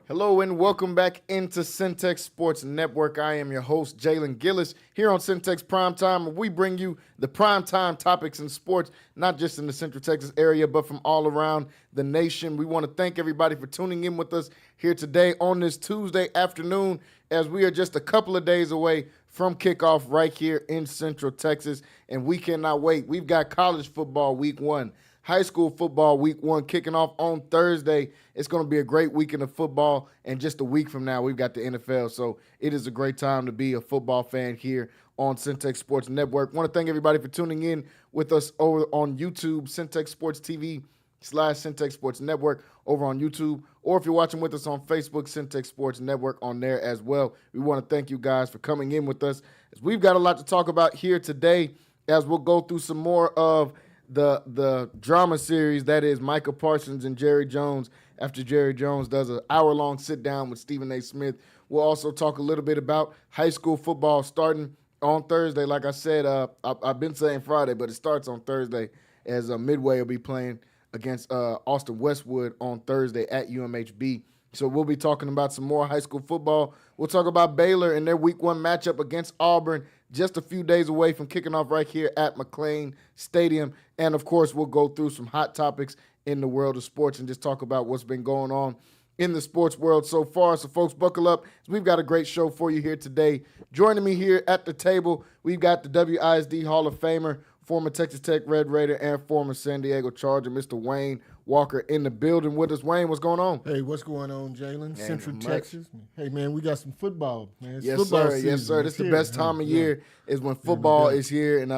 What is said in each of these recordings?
Hello and welcome back into Centex Sports Network. I am your host, Jalen Gillis, here on Centex Primetime, where we bring you the primetime topics in sports, not just in the Central Texas area, but from all around the nation. We want to thank everybody for tuning in with us here today on this Tuesday afternoon, as we are just a couple of days away from kickoff right here in Central Texas, and we cannot wait. We've got college football week one. High school football week one kicking off on Thursday. It's going to be a great weekend of football, and just a week from now, we've got the NFL. So it is a great time to be a football fan here on Centex Sports Network. Want to thank everybody for tuning in with us over on YouTube, Centex Sports TV / Centex Sports Network over on YouTube, or if you're watching with us on Facebook, Centex Sports Network on there as well. We want to thank you guys for coming in with us, as we've got a lot to talk about here today, as we'll go through some more of the drama series that is Micah Parsons and Jerry Jones, after Jerry Jones does an hour-long sit-down with Stephen A. Smith. We'll also talk a little bit about high school football starting on Thursday. Like I said, I've been saying Friday, but it starts on Thursday, as Midway will be playing against Austin Westwood on Thursday at UMHB. So we'll be talking about some more high school football. We'll talk about Baylor and their week one matchup against Auburn, just a few days away from kicking off right here at McLean Stadium. And, of course, we'll go through some hot topics in the world of sports and just talk about what's been going on in the sports world so far. So, folks, buckle up. We've got a great show for you here today. Joining me here at the table, we've got the WISD Hall of Famer, former Texas Tech Red Raider, and former San Diego Charger, Mr. Wayne Walker, in the building with us. Wayne, what's going on? Hey, what's going on, Jalen? Central Texas. Hey, man, we got some football, man. It's Yes, football sir. season. Yes, sir. This is the best time of year is when football is here. And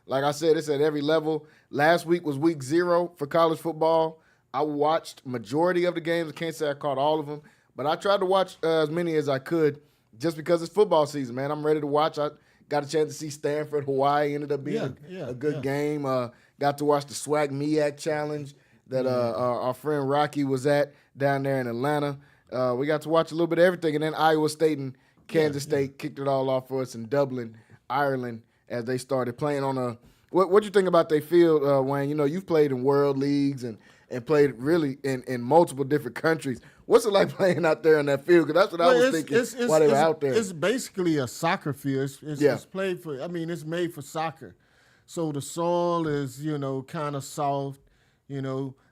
like I said, it's at every level. Last week was week 0 for college football. I watched majority of the games. I can't say I caught all of them, but I tried to watch as many as I could just because it's football season, man. I'm ready to watch. I got a chance to see Stanford, Hawaii. Ended up being a good game. Got to watch the Swag MEAC Challenge that our friend Rocky was at down there in Atlanta. We got to watch a little bit of everything. And then Iowa State and Kansas State kicked it all off for us in Dublin, Ireland, as they started playing on a – what you think about their field, Wayne? You know, you've played in world leagues and played really in multiple different countries. What's it like playing out there in that field? Because that's what I was thinking while they were out there. It's basically a soccer field. It's played for – I mean, it's made for soccer. So the soil is, kind of soft,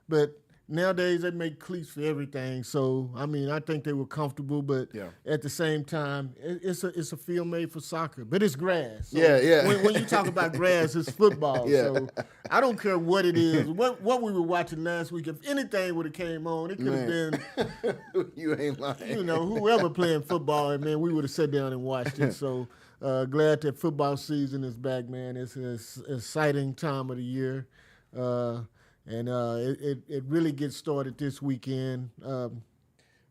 but nowadays they make cleats for everything. So, I mean, I think they were comfortable, but at the same time, it's a field made for soccer. But it's grass. So when you talk about grass, it's football. So I don't care what it is. What we were watching last week, if anything would have came on, it could have been you ain't lying. Whoever playing football, man, we would have sat down and watched it. So glad that football season is back, man. It's an exciting time of the year. And it really gets started this weekend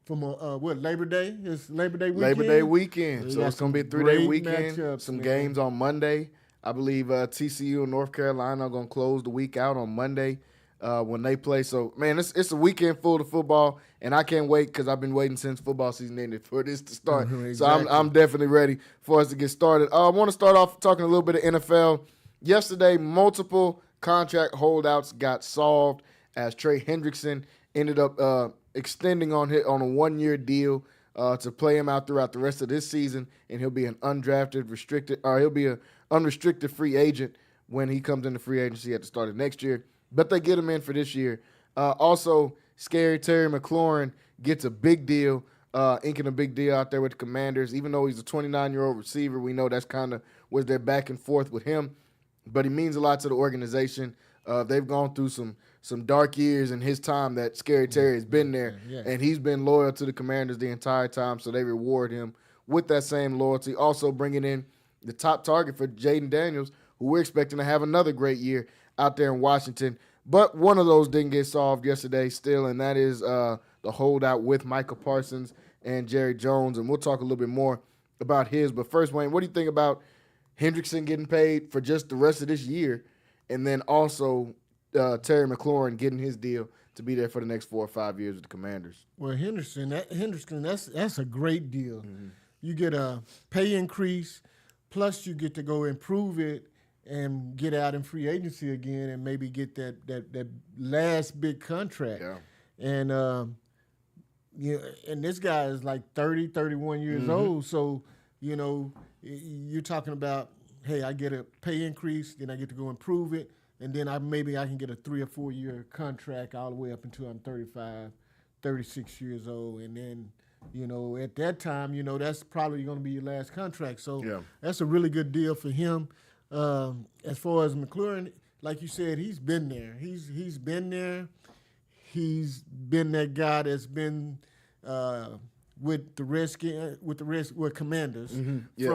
from Labor Day? It's Labor Day weekend? Labor Day weekend. So it's going to be a 3-day weekend. Matchups, some games on Monday. I believe TCU and North Carolina are going to close the week out on Monday when they play. So, man, it's a weekend full of football, and I can't wait because I've been waiting since football season ended for this to start. Exactly. So I'm definitely ready for us to get started. I want to start off talking a little bit of NFL. Yesterday, multiple contract holdouts got solved as Trey Hendrickson ended up extending on a 1-year deal to play him out throughout the rest of this season, and he'll be an undrafted, he'll be an unrestricted free agent when he comes into free agency at the start of next year. But they get him in for this year. Also, Scary Terry McLaurin gets a big deal, inking a big deal out there with the Commanders. Even though he's a 29-year-old receiver, we know that's kind of was their back and forth with him. But he means a lot to the organization. They've gone through some dark years in his time that Scary Terry has been there, and he's been loyal to the Commanders the entire time, so they reward him with that same loyalty. Also bringing in the top target for Jaden Daniels, who we're expecting to have another great year out there in Washington. But one of those didn't get solved yesterday still, and that is the holdout with Micah Parsons and Jerry Jones, and we'll talk a little bit more about his. But first, Wayne, what do you think about Hendrickson getting paid for just the rest of this year, and then also Terry McLaurin getting his deal to be there for the next 4 or 5 years with the Commanders? Well, Hendrickson, that's a great deal. Mm-hmm. You get a pay increase, plus you get to go improve it and get out in free agency again and maybe get that last big contract. Yeah. And Yeah, and this guy is like 30, 31 years old. So, you're talking about, hey, I get a pay increase, then I get to go improve it, and then maybe I can get a 3 or 4 year contract all the way up until I'm 35, 36 years old. And then, at that time, that's probably going to be your last contract. So that's a really good deal for him. As far as McLaurin, like you said, he's been there. He's been there. He's been that guy that's been with the with Commanders. Mm-hmm. Yeah.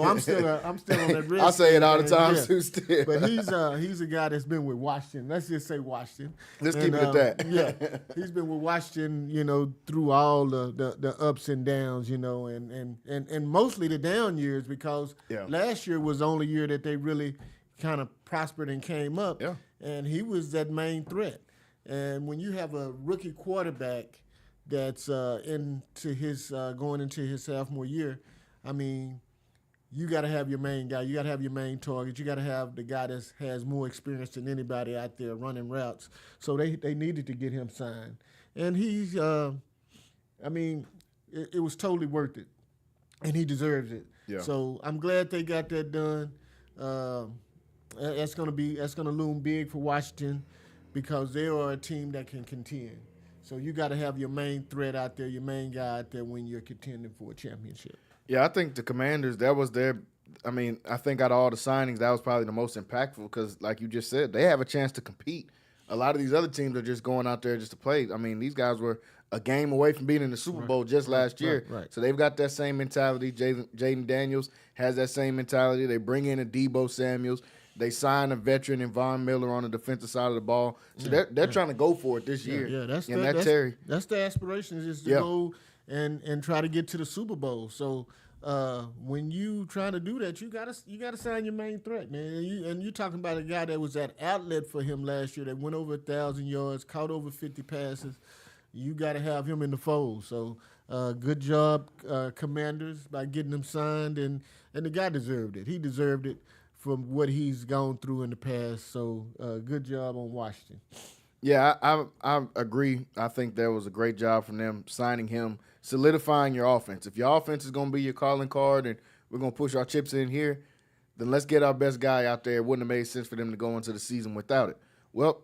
I'm still on that Redskins. I say it all the time too. Still, but he's a guy that's been with Washington. Let's just say Washington. Let's keep it at that. Yeah, he's been with Washington. Through all the ups and downs. And mostly the down years because last year was the only year that they really kind of prospered and came up. Yeah. And he was that main threat. And when you have a rookie quarterback that's going into his sophomore year, I mean, you got to have your main guy. You got to have your main target. You got to have the guy that has more experience than anybody out there running routes. So they needed to get him signed. And he's, it was totally worth it. And he deserves it. Yeah. So I'm glad they got that done. That's going to loom big for Washington, because they are a team that can contend. So you got to have your main threat out there, your main guy out there when you're contending for a championship. Yeah, I think the Commanders, that was their – I think out of all the signings, that was probably the most impactful because, like you just said, they have a chance to compete. A lot of these other teams are just going out there just to play. I mean, these guys were a game away from being in the Super Bowl just last year. Right. So they've got that same mentality. Jaden Daniels has that same mentality. They bring in a Debo Samuels. They sign a veteran in Von Miller on the defensive side of the ball. So they're trying to go for it this year. Yeah, that's the aspirations is to go and try to get to the Super Bowl. So when you trying to do that, you gotta sign your main threat, man. And you're talking about a guy that was that outlet for him last year that went over 1,000 yards, caught over 50 passes. You got to have him in the fold. So good job, Commanders, by getting him signed, and the guy deserved it. He deserved it from what he's gone through in the past. So good job on Washington. Yeah, I agree. I think that was a great job from them signing him, solidifying your offense. If your offense is going to be your calling card and we're going to push our chips in here, then let's get our best guy out there. It wouldn't have made sense for them to go into the season without it. Well,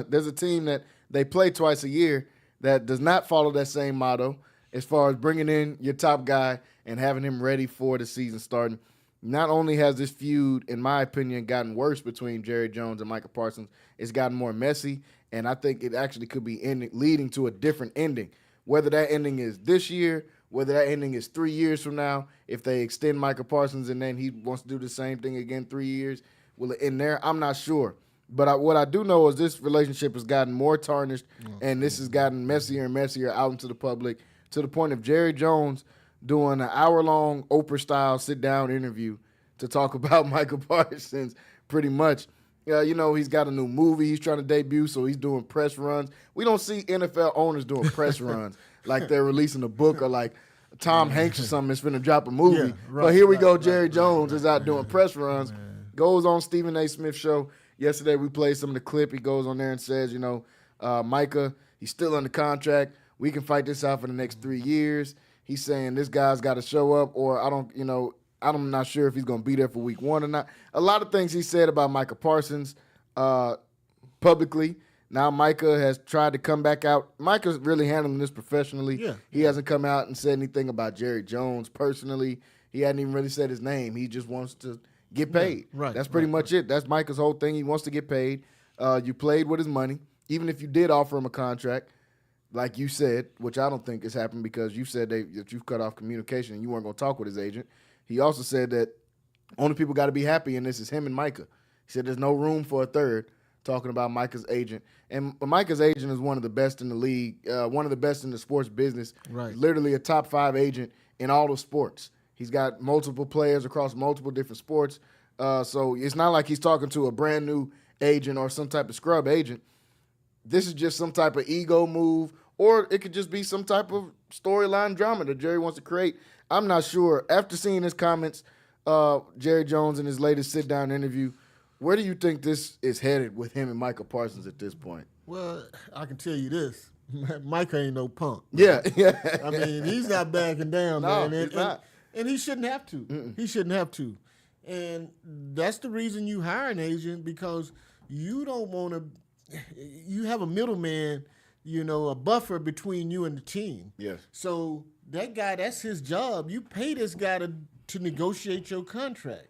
there's a team that they play twice a year that does not follow that same motto as far as bringing in your top guy and having him ready for the season starting. Not only has this feud, in my opinion, gotten worse between Jerry Jones and Micah Parsons, it's gotten more messy, and I think it actually could be leading to a different ending. Whether that ending is this year, whether that ending is 3 years from now, if they extend Micah Parsons and then he wants to do the same thing again 3 years, will it end there? I'm not sure. But what I do know is this relationship has gotten more tarnished, and this has gotten messier and messier out into the public to the point of Jerry Jones doing an hour-long Oprah-style sit-down interview to talk about Micah Parsons pretty much. He's got a new movie he's trying to debut, so he's doing press runs. We don't see NFL owners doing press runs like they're releasing a book or like Tom Hanks or something is finna drop a movie. Yeah, right, but here we go, right, Jerry right, Jones is out right, doing press runs, goes on Stephen A. Smith's show. Yesterday we played some of the clip. He goes on there and says, Micah, he's still under contract. We can fight this out for the next 3 years. He's saying this guy's got to show up, or I'm not sure if he's going to be there for week 1 or not. A lot of things he said about Micah Parsons publicly. Now Micah has tried to come back out. Micah's really handling this professionally. Yeah. He hasn't come out and said anything about Jerry Jones personally. He hadn't even really said his name. He just wants to get paid. Right. That's pretty much it. That's Micah's whole thing. He wants to get paid. You played with his money. Even if you did offer him a contract, like you said, which I don't think has happened because you said that you've cut off communication and you weren't going to talk with his agent. He also said that only people got to be happy in this is him and Micah. He said there's no room for a third, talking about Micah's agent. And Micah's agent is one of the best in the league, one of the best in the sports business. Right. Literally a top 5 agent in all of sports. He's got multiple players across multiple different sports. So it's not like he's talking to a brand new agent or some type of scrub agent. This is just some type of ego move, or it could just be some type of storyline drama that Jerry wants to create. I'm not sure. After seeing his comments, Jerry Jones in his latest sit-down interview, where do you think this is headed with him and Micah Parsons at this point? Well, I can tell you this. Mike ain't no punk. Man. Yeah. I mean, he's not backing down, No, man. he's not. And he shouldn't have to. He shouldn't have to. And that's the reason you hire an agent, because you don't want to. You have a middleman, a buffer between you and the team. Yes. So that guy, that's his job. You pay this guy to negotiate your contract.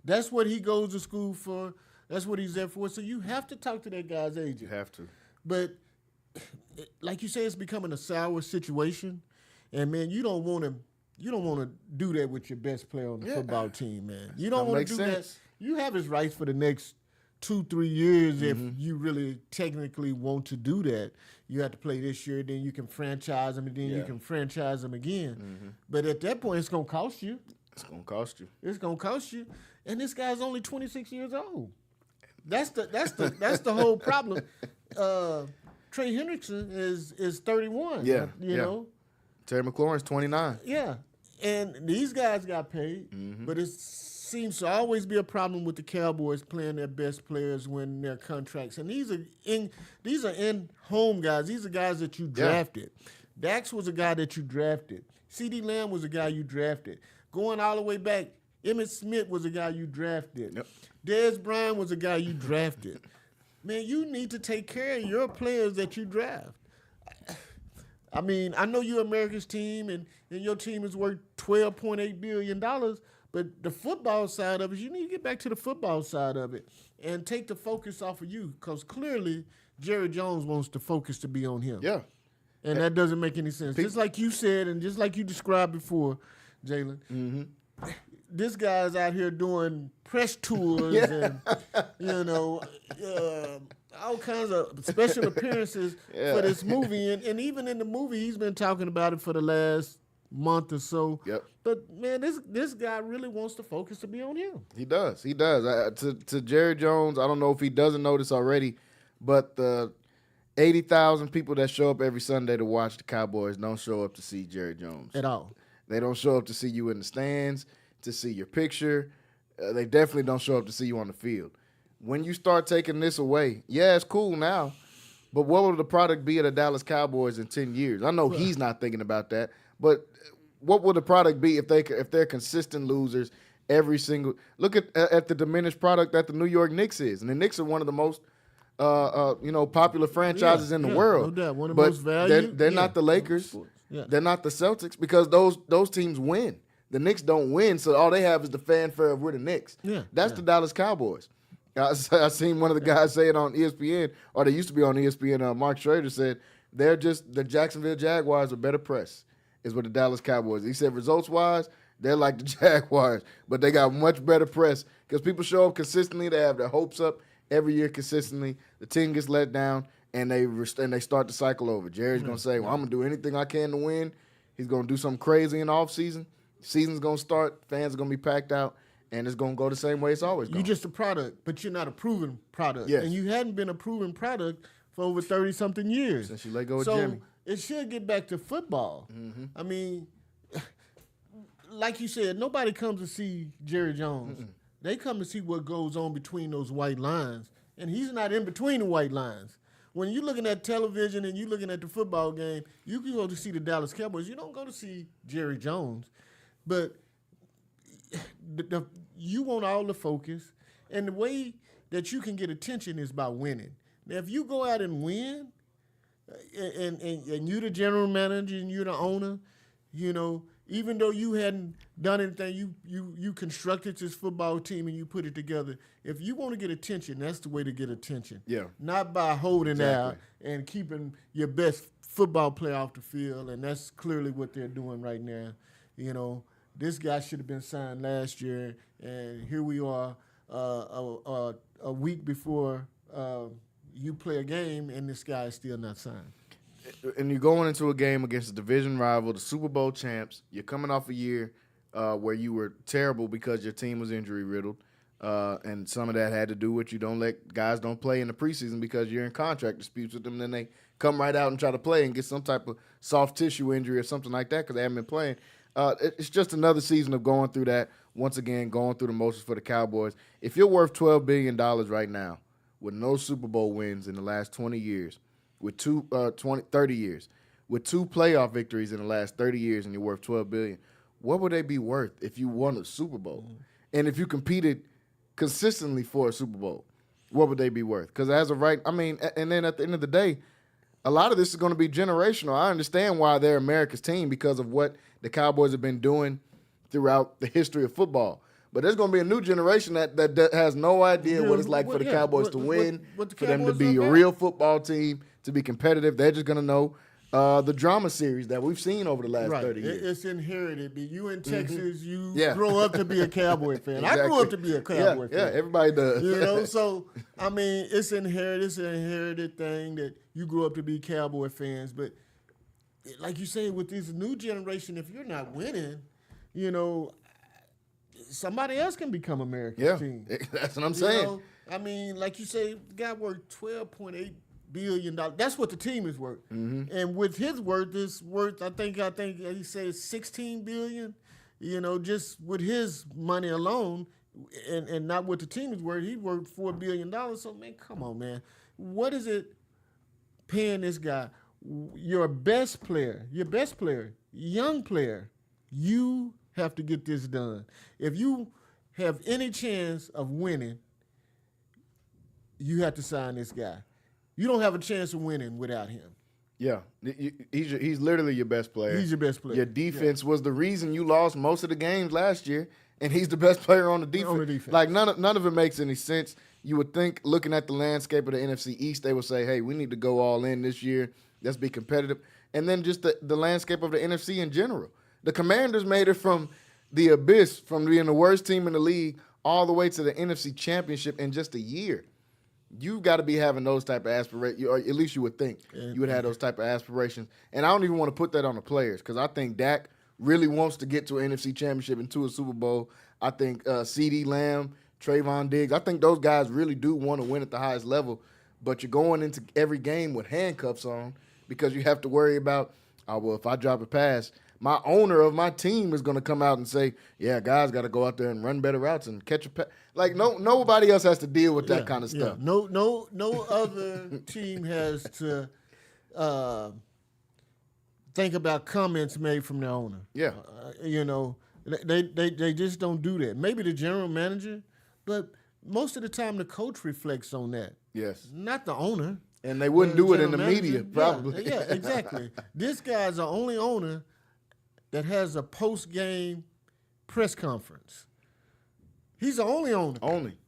That's what he goes to school for. That's what he's there for. So you have to talk to that guy's agent. You have to. But like you say, it's becoming a sour situation, and man, you don't want to do that with your best player on the football team, man. You don't want to do that. You have his rights for the next 2-3 years if you really technically want to do that. You have to play this year, then you can franchise him, and then you can franchise him again. But at that point, it's gonna cost you. It's gonna cost you. It's gonna cost you. And this guy's only 26 years old. That's the whole problem. Trey Hendrickson is 31. Yeah. You know? Terry McLaurin's 29. Yeah. And these guys got paid, but it seems to always be a problem with the Cowboys playing their best players when their contracts. And these are in-home guys. These are guys that you drafted. Dax was a guy that you drafted. CeeDee Lamb was a guy you drafted. Going all the way back, Emmitt Smith was a guy you drafted. Yep. Dez Bryant was a guy you drafted. Man, you need to take care of your players that you draft. I mean, I know you're America's team, and your team is worth $12.8 billion, but the football side of it, you need to get back to the football side of it and take the focus off of you, because clearly Jerry Jones wants the focus to be on him. Yeah. And that doesn't make any sense. Just like you said, and just like you described before, Jalen, this guy's out here doing press tours and, all kinds of special appearances for this movie. And even in the movie, he's been talking about it for the last month or so. Yep. But, man, this guy really wants the focus to be on him. He does. He does. To Jerry Jones, I don't know if he doesn't know this already, but the 80,000 people that show up every Sunday to watch the Cowboys don't show up to see Jerry Jones. At all. They don't show up to see you in the stands, to see your picture. They definitely don't show up to see you on the field. When you start taking this away, it's cool now, but what will the product be of the Dallas Cowboys in 10 years? I know he's not thinking about that, but what will the product be if they're consistent losers every single – look at the diminished product that the New York Knicks is. And the Knicks are one of the most popular franchises in the world. No doubt. One of the most valued. They're not the Lakers. Yeah. They're not the Celtics, because those teams win. The Knicks don't win, so all they have is the fanfare of we're the Knicks. Yeah. That's the Dallas Cowboys. I seen one of the guys say it on ESPN, or they used to be on ESPN. Mark Schrader said they're just the Jacksonville Jaguars with better press, is what the Dallas Cowboys. He said results-wise, they're like the Jaguars, but they got much better press because people show up consistently. They have their hopes up every year consistently. The team gets let down, and they start the cycle over. Jerry's going to say, well, I'm going to do anything I can to win. He's going to do something crazy in the offseason. Season's going to start. Fans are going to be packed out. And it's going to go the same way it's always gone. You're just a product, but you're not a proven product. Yes. And you hadn't been a proven product for over 30-something years. Since you let go of so Jimmy. It should get back to football. I mean, like you said, nobody comes to see Jerry Jones. They come to see what goes on between those white lines. And he's not in between the white lines. When you're looking at television and you're looking at the football game, you can go to see the Dallas Cowboys. You don't go to see Jerry Jones. But you want all the focus, and the way that you can get attention is by winning. Now, if you go out and win, and you're the general manager and you're the owner, even though you hadn't done anything, you constructed this football team and you put it together. If you want to get attention, that's the way to get attention. Yeah. Not by holding out and keeping your best football player off the field, and that's clearly what they're doing right now. This guy should have been signed last year, and here we are a week before you play a game, and this guy is still not signed. And you're going into a game against a division rival, the Super Bowl champs. You're coming off a year where you were terrible because your team was injury-riddled, and some of that had to do with guys don't play in the preseason because you're in contract disputes with them, and then they come right out and try to play and get some type of soft tissue injury or something like that because they haven't been playing. It's just another season of going through that, once again, going through the motions for the Cowboys. If you're worth $12 billion right now with no Super Bowl wins in the last 20 years, with 30 years, with 2 playoff victories in the last 30 years, and you're worth $12 billion, what would they be worth if you won a Super Bowl? Mm-hmm. And if you competed consistently for a Super Bowl, what would they be worth? Because as of right, I mean, and then at the end of the day, a lot of this is going to be generational. I understand why they're America's team because of what the Cowboys have been doing throughout the history of football. But there's going to be a new generation that has no idea what it's like for the Cowboys to win, for them to be a real football team, to be competitive. They're just going to know the drama series that we've seen over the last 30 years. It's inherited. You in Texas, you grow up to be a Cowboy fan. Exactly. I grew up to be a Cowboy fan. Yeah, everybody does. So, I mean, it's inherited. It's an inherited thing that you grew up to be Cowboy fans. But like you say, with this new generation, if you're not winning, somebody else can become America's team. That's what I'm saying. I mean, like you say, the guy worth $12.8 billion. That's what the team is worth. Mm-hmm. And with his worth, I think he said $16 billion. Just with his money alone, and not what the team is worth, he worth $4 billion. So man, come on, man. What is it paying this guy? Your best player, young player, you have to get this done. If you have any chance of winning, you have to sign this guy. You don't have a chance of winning without him. Yeah, he's literally your best player. He's your best player. Your defense was the reason you lost most of the games last year, and he's the best player on the defense. Like none of it makes any sense. You would think, looking at the landscape of the NFC East, they would say, "Hey, we need to go all in this year. Let's be competitive." And then just the landscape of the NFC in general. The Commanders made it from the abyss, from being the worst team in the league, all the way to the NFC Championship in just a year. You've got to be having those type of aspirations, or at least you would think you would have those type of aspirations. And I don't even want to put that on the players because I think Dak really wants to get to an NFC Championship and to a Super Bowl. I think CeeDee Lamb, Trayvon Diggs, I think those guys really do want to win at the highest level. But you're going into every game with handcuffs on because you have to worry about, if I drop a pass, my owner of my team is going to come out and say, yeah, guys got to go out there and run better routes and catch a pass. Like, nobody else has to deal with that kind of stuff. No other team has to think about comments made from their owner. Yeah. They just don't do that. Maybe the general manager, but most of the time the coach reflects on that. Yes. Not the owner. And they wouldn't do it in the media, probably. Yeah, exactly. This guy's the only owner that has a post-game press conference. He's the only owner. Only.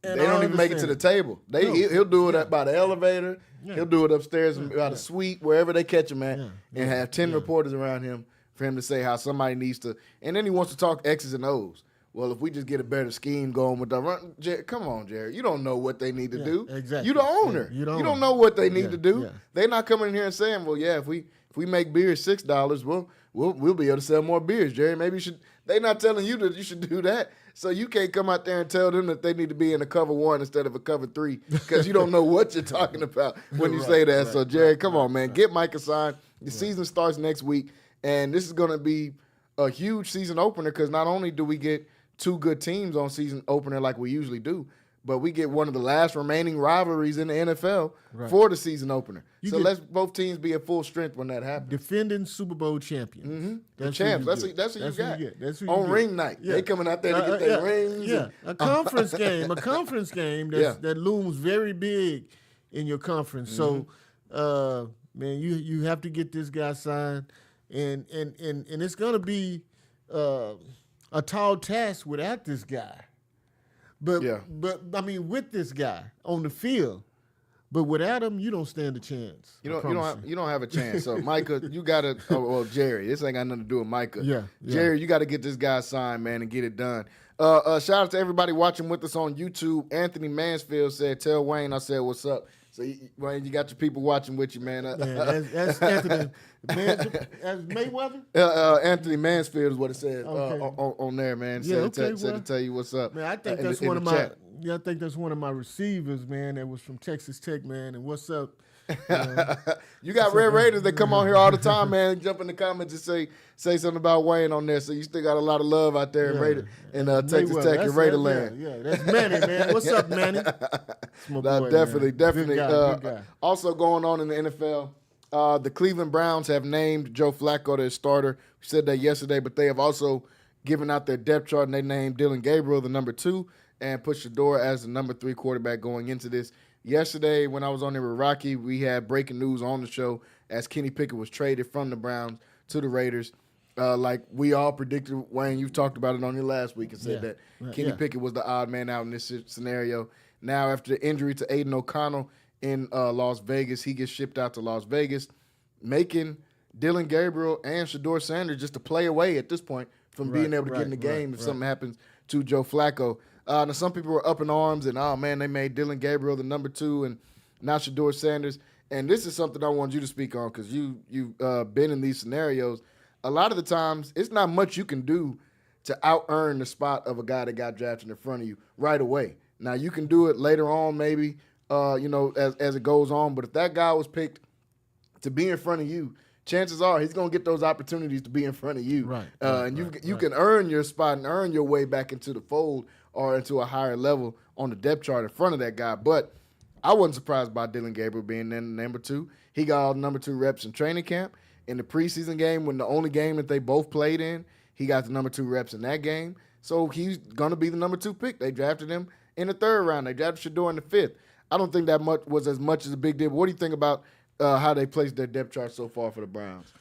And they don't even make it to the table. He'll do it by the elevator. Yeah. He'll do it upstairs by the suite, wherever they catch him at, and have 10 reporters around him for him to say how somebody needs to. And then he wants to talk X's and O's. Well, if we just get a better scheme going with the run, come on, Jerry. You don't know what they need to do. Exactly. You the owner. You don't know what they need to do. Yeah. They're not coming in here and saying, well, if we make beer $6, we'll be able to sell more beers, Jerry. Maybe you should. They're not telling you that you should do that. So you can't come out there and tell them that they need to be in a cover 1 instead of a cover 3 because you don't know what you're talking about when you say that. So, Jerry, come on, man. Get Mike a sign. The season starts next week, and this is going to be a huge season opener because not only do we get 2 good teams on season opener like we usually do, but we get one of the last remaining rivalries in the NFL for the season opener. So let's both teams be at full strength when that happens. Defending Super Bowl champions. Mm-hmm. The champs. That's who you got. That's who you on ring night. Yeah. They coming out there to get their rings. Yeah, a conference game. A conference game that looms very big in your conference. Mm-hmm. So, man, you have to get this guy signed. And it's going to be a tall task without this guy. But I mean, with this guy on the field, but without him, you don't stand a chance. You don't have a chance. So Micah, you gotta. Jerry, this ain't got nothing to do with Micah. Yeah. Jerry, you got to get this guy signed, man, and get it done. Shout out to everybody watching with us on YouTube. Anthony Mansfield said, "Tell Wayne I said what's up." So Wayne, you got your people watching with you, man. That's Anthony. As Mayweather? Anthony Mansfield is what it said Okay. on there, man. Yeah, Said to tell you what's up. Man, I think that's one of my. Yeah, I think that's one of my receivers, man. That was from Texas Tech, man. And what's up? You got Red Raiders that come on here all the time, man. Jump in the comments and say something about Wayne on there. So you still got a lot of love out there in Texas Tech and Raiderland. Yeah, that's Manny, man. What's up, Manny? My boy, definitely. Good guy. Also going on in the NFL, the Cleveland Browns have named Joe Flacco their starter. We said that yesterday, but they have also given out their depth chart, and they named Dylan Gabriel the number 2 and pushed Shador as the number 3 quarterback going into this. Yesterday, when I was on there with Rocky, we had breaking news on the show as Kenny Pickett was traded from the Browns to the Raiders. Like we all predicted, Wayne, you've talked about it on your last week and said that Kenny Pickett was the odd man out in this scenario. Now, after the injury to Aiden O'Connell in Las Vegas, he gets shipped out to Las Vegas, making Dylan Gabriel and Shador Sanders just to play away at this point from being able to get in the game if something happens to Joe Flacco. Now, some people were up in arms and, oh, man, they made Dylan Gabriel the number 2 and not Shador Sanders. And this is something I want you to speak on because you've been in these scenarios. A lot of the times, it's not much you can do to out-earn the spot of a guy that got drafted in front of you right away. Now, you can do it later on maybe, as it goes on. But if that guy was picked to be in front of you, chances are he's going to get those opportunities to be in front of you. You can earn your spot and earn your way back into the fold or into a higher level on the depth chart in front of that guy. But I wasn't surprised by Dylan Gabriel being in number 2. He got all the number 2 reps in training camp. In the preseason game, when the only game that they both played in, he got the number 2 reps in that game. So he's going to be the number 2 pick. They drafted him in the 3rd round. They drafted Shador in the 5th. I don't think that much was as much as a big deal. But what do you think about how they placed their depth chart so far for the Browns?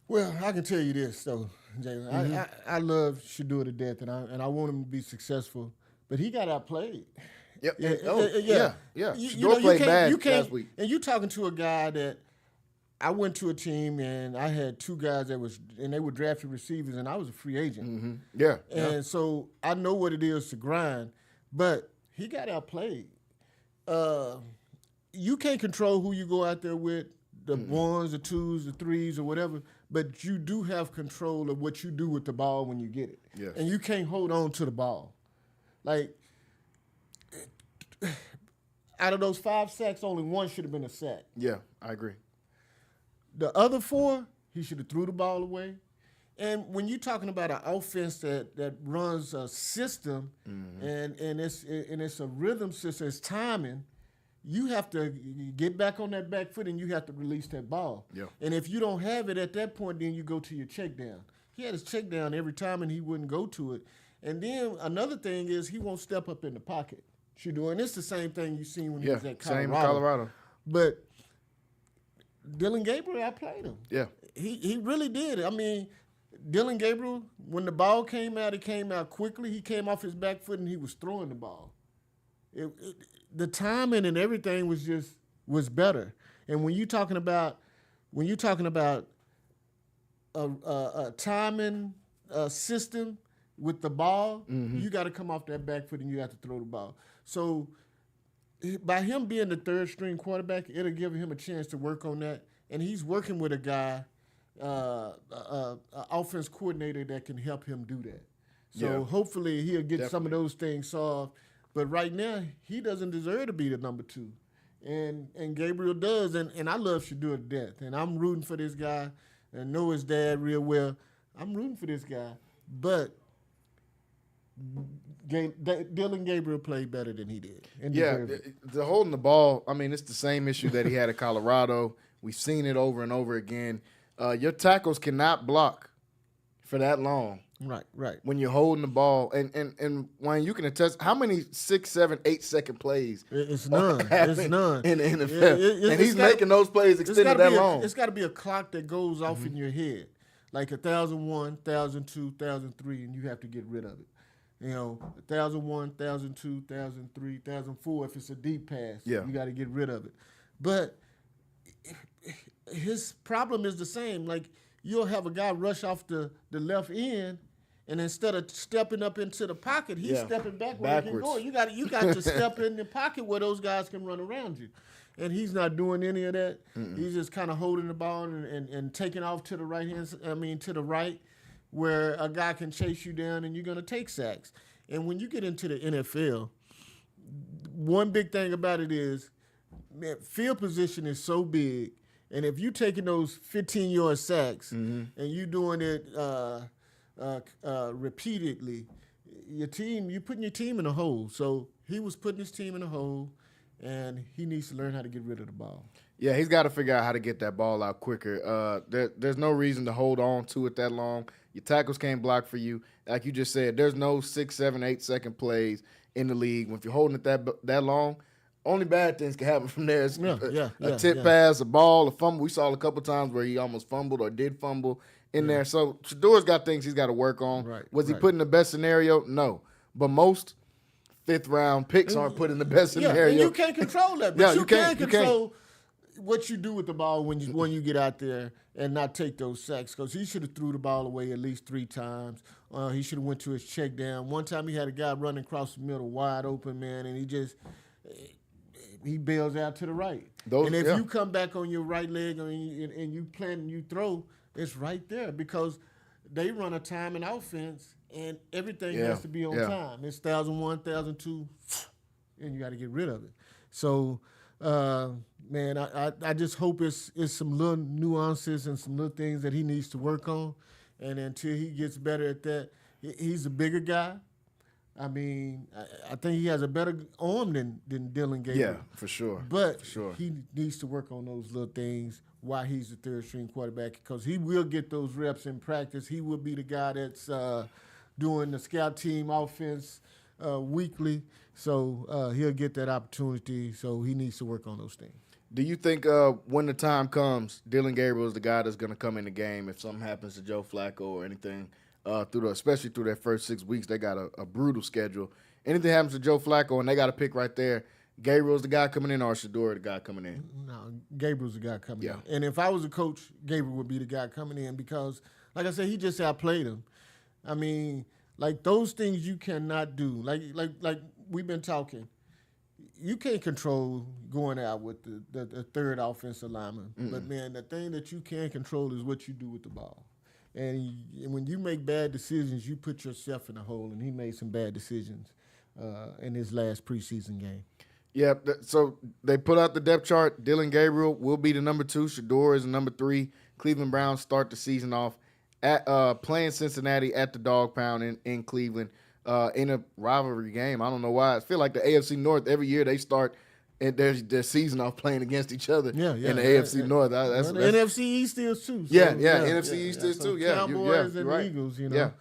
Well, I can tell you this, though, Jalen. Mm-hmm. I love Shador to death, and I want him to be successful. But he got outplayed. Yeah. Shador played bad last week. And you're talking to a guy that I went to a team and I had 2 guys they were drafted receivers, and I was a free agent. Mm-hmm. Yeah. And so I know what it is to grind, but he got outplayed. You can't control who you go out there with, the 1s, the 2s, the 3s, or whatever, but you do have control of what you do with the ball when you get it. Yes. And you can't hold on to the ball. Like, out of those 5 sacks, only 1 should have been a sack. Yeah, I agree. The other 4, he should have threw the ball away. And when you're talking about an offense that runs a system and it's a rhythm system, it's timing, you have to get back on that back foot and you have to release that ball. Yeah. And if you don't have it at that point, then you go to your check down. He had his check down every time and he wouldn't go to it. And then another thing is he won't step up in the pocket. And it's the same thing you seen when he was at Colorado. Same in Colorado. But Dylan Gabriel, I played him. Yeah. He really did. I mean, Dylan Gabriel, when the ball came out, it came out quickly. He came off his back foot and he was throwing the ball. The timing and everything was better. And when you're talking about a timing system with the ball, you got to come off that back foot and you have to throw the ball. So by him being the 3rd string quarterback, it'll give him a chance to work on that. And he's working with a guy, offense coordinator that can help him do that. So hopefully he'll get some of those things solved. But right now, he doesn't deserve to be the number 2. And Gabriel does. And I love Shador to death. And I'm rooting for this guy and know his dad real well. I'm rooting for this guy. But Dylan Gabriel played better than he did. The holding the ball, I mean, it's the same issue that he had at Colorado. We've seen it over and over again. Your tackles cannot block for that long. Right. When you're holding the ball. And when you can attest, how many 6, 7, 8 second plays? It's none. It's none. In the NFL. And he's making those plays extended that long. It's got to be a clock that goes off in your head. Like 1,001, 1,002, 1,003, and you have to get rid of it. 1,001, 1,002, 1,003, 1,004, if it's a deep pass, you got to get rid of it. But his problem is the same. Like, you'll have a guy rush off the left end, And instead of stepping up into the pocket, he's stepping back where he can go. You got to step in the pocket where those guys can run around you. And he's not doing any of that. He's just kind of holding the ball and taking off to the to the right, where a guy can chase you down and you're going to take sacks. And when you get into the NFL, one big thing about it is, man, field position is so big. And if you're taking those 15-yard sacks and you're doing it repeatedly, you're putting your team in a hole. So he was putting his team in a hole, and he needs to learn how to get rid of the ball. Yeah, he's got to figure out how to get that ball out quicker. There's no reason to hold on to it that long. Your tackles can't block for you. Like you just said, there's no 6, 7, 8-second plays in the league. If you're holding it that long, only bad things can happen from there. It's a tip pass, a ball, a fumble. We saw a couple times where he almost fumbled or did fumble in there. So Shadour's got things he's got to work on. Was he put in the best scenario? No. But most fifth-round picks aren't put in the best scenario. And you can't control that. But you can control what you do with the ball when you get out there and not take those sacks. Because he should have threw the ball away at least 3 times. He should have went to his check down. One time he had a guy running across the middle wide open, man, and he bails out to the right. You come back on your right leg and you plant and you throw, it's right there because they run a timing offense and everything has to be on time. It's 1,001, 1,002, and you got to get rid of it. So, man, I just hope it's some little nuances and some little things that he needs to work on. And until he gets better at that, he's a bigger guy. I mean, I think he has a better arm than Dylan Gabriel. Yeah, for sure. But he needs to work on those little things while he's the third-string quarterback because he will get those reps in practice. He will be the guy that's doing the scout team offense weekly. So he'll get that opportunity. So he needs to work on those things. Do you think when the time comes, Dylan Gabriel is the guy that's going to come in the game if something happens to Joe Flacco or anything? Especially through their first 6 weeks, they got a brutal schedule. Anything happens to Joe Flacco and they got to pick right there, Gabriel's the guy coming in or Shadour the guy coming in? No, Gabriel's the guy coming in. And if I was a coach, Gabriel would be the guy coming in because, like I said, he just outplayed him. I mean, like those things you cannot do. Like we've been talking. You can't control going out with the third offensive lineman. But, man, the thing that you can control is what you do with the ball. And when you make bad decisions, you put yourself in a hole, and he made some bad decisions in his last preseason game. Yeah, so they put out the depth chart. Dylan Gabriel will be the number 2. Shadour is the number 3. Cleveland Browns start the season off at playing Cincinnati at the Dog Pound in Cleveland in a rivalry game. I don't know why. I feel like the AFC North, every year they start and their season off playing against each other in the AFC North. That's the NFC East is too. So, NFC East is too. Yeah, Cowboys and right. Eagles, you know.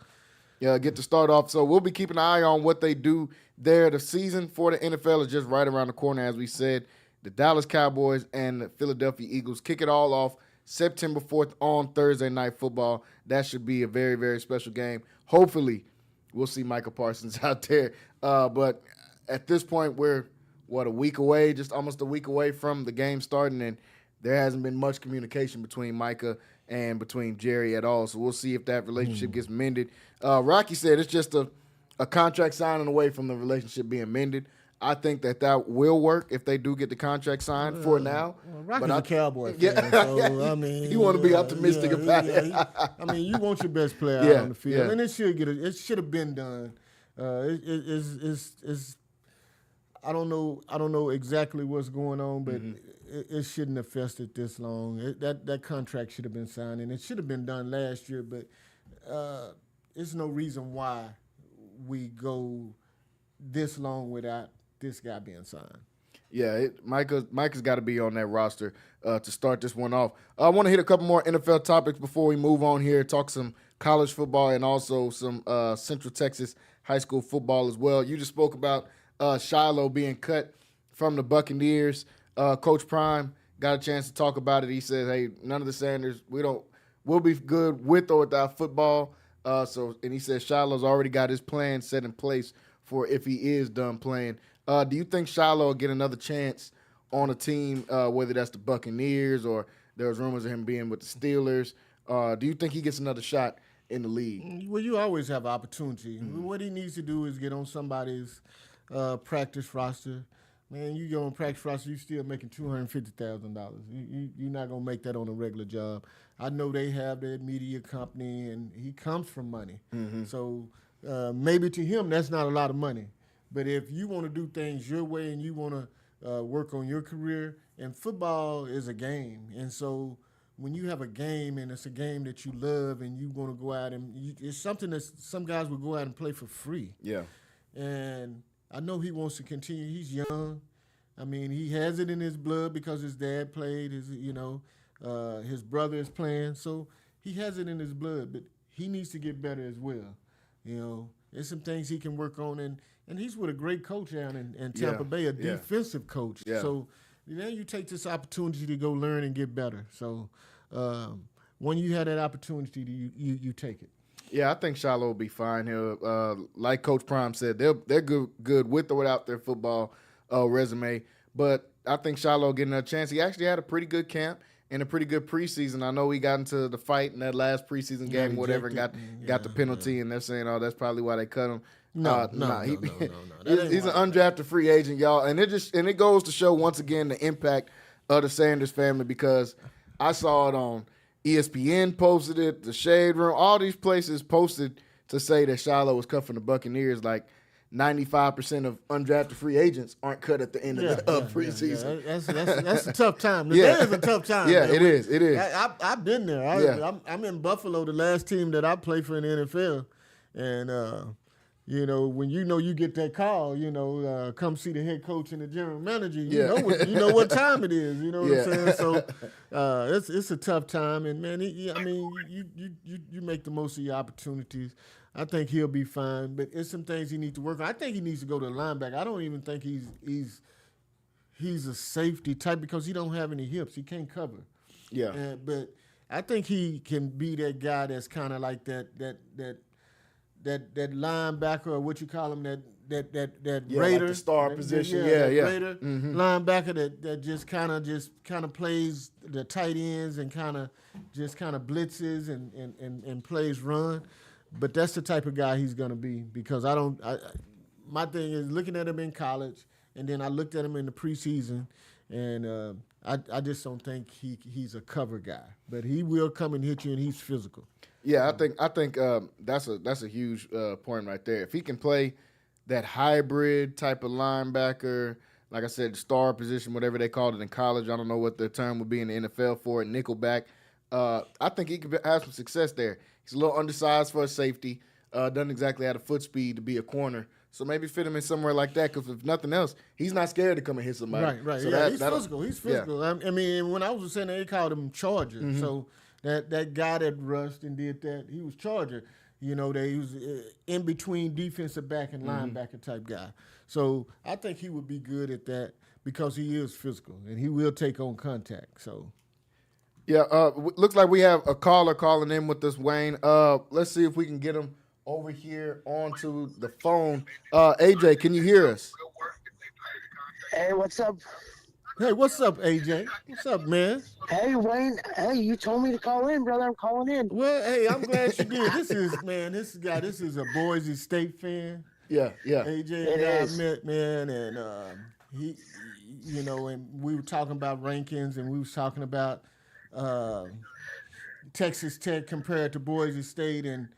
Yeah, get to start off. So we'll be keeping an eye on what they do there. The season for the NFL is just right around the corner, as we said. The Dallas Cowboys and the Philadelphia Eagles kick it all off September 4th on Thursday Night Football. That should be a very, very special game. Hopefully, we'll see Micah Parsons out there. But at this point, we're a week away, just almost a week away from the game starting, and there hasn't been much communication between Micah and between Jerry at all. So we'll see if that relationship gets mended. Rocky said it's just a contract signing away from the relationship being mended. I think that will work if they do get the contract signed for now. Well, Rocky's a Cowboy fan, so I mean, you want to be optimistic about it. I mean, you want your best player out on the field, and it should have been done. I don't know exactly what's going on, but it shouldn't have festered this long. That contract should have been signed, and it should have been done last year. But there's no reason why we go this long without this guy being signed. Yeah, Micah's got to be on that roster to start this one off. I want to hit a couple more NFL topics before we move on here, talk some college football and also some Central Texas high school football as well. You just spoke about Shiloh being cut from the Buccaneers. Coach Prime got a chance to talk about it. He said, hey, none of the Sanders, we'll be good with or without football. And he said Shiloh's already got his plan set in place for if he is done playing. Do you think Shiloh will get another chance on a team, whether that's the Buccaneers or there was rumors of him being with the Steelers? Do you think he gets another shot in the league. Well, you always have opportunity. What he needs to do is get on somebody's practice roster. Man, you go on practice roster, you still making $250,000. You're not gonna make that on a regular job. I know they have their media company, and he comes from money. So maybe to him that's not a lot of money. But if you want to do things your way and you want to work on your career, and football is a game, and so when you have a game and it's a game that you love and you want to go out and it's something that some guys will go out and play for free. Yeah. And I know he wants to continue. He's young. I mean, he has it in his blood because his dad played. His brother is playing, so he has it in his blood. But he needs to get better as well. There's some things he can work on, and he's with a great coach down in Tampa Bay, a defensive coach. Yeah. So now you take this opportunity to go learn and get better. So when you have that opportunity, you take it. Yeah, I think Shiloh will be fine here. Like Coach Prime said, they're good with or without their football resume. But I think Shiloh getting a chance. He actually had a pretty good camp and a pretty good preseason. I know he got into the fight in that last preseason game, whatever, and got the penalty, and they're saying, oh, that's probably why they cut him. No. He's an undrafted free agent, y'all, and it goes to show once again the impact of the Sanders family, because I saw it on ESPN posted it, the Shade Room, all these places posted to say that Shiloh was cut from the Buccaneers. Like 95% of undrafted free agents aren't cut at the end of the preseason. Yeah. That's a tough time. That is a tough time. Yeah, man. It is. I've been there. I'm in Buffalo, the last team that I played for in the NFL, and when you get that call, come see the head coach and the general manager, you know what time it is. You know what I'm saying? So it's a tough time, and man, you make the most of your opportunities. I think he'll be fine, but it's some things he needs to work on. I think he needs to go to linebacker. I don't even think he's a safety type because he don't have any hips. He can't cover. Yeah. But I think he can be that guy that's kind of like that linebacker, or what you call him, that Raider, like the star position. Raider linebacker that just kind of plays the tight ends and kind of blitzes and plays run. But that's the type of guy he's gonna be, because my thing is looking at him in college, and then I looked at him in the preseason, and I just don't think he's a cover guy. But he will come and hit you, and he's physical. Yeah, I think that's a huge point right there. If he can play that hybrid type of linebacker, like I said, star position, whatever they called it in college, I don't know what the term would be in the NFL for it, nickelback. I think he could have some success there. He's a little undersized for a safety. Doesn't exactly have the foot speed to be a corner. So maybe fit him in somewhere like that, because if nothing else, he's not scared to come and hit somebody. Right. So he's physical. He's physical. Yeah. I mean, when I was saying, they called him Charger. Mm-hmm. So that guy that rushed and did that, he was Charger. He was in between defensive back and linebacker type guy. So I think he would be good at that because he is physical and he will take on contact. So. Yeah, looks like we have a caller calling in with us, Wayne. Let's see if we can get him over here onto the phone. AJ, can you hear us? Hey, what's up? Hey, what's up, AJ? What's up, man? Hey, Wayne. Hey, you told me to call in, brother. I'm calling in. Well, hey, I'm glad you did. This is a Boise State fan. Yeah. AJ and I met, man, and he, and we were talking about rankings, and we was talking about Texas Tech compared to Boise State, and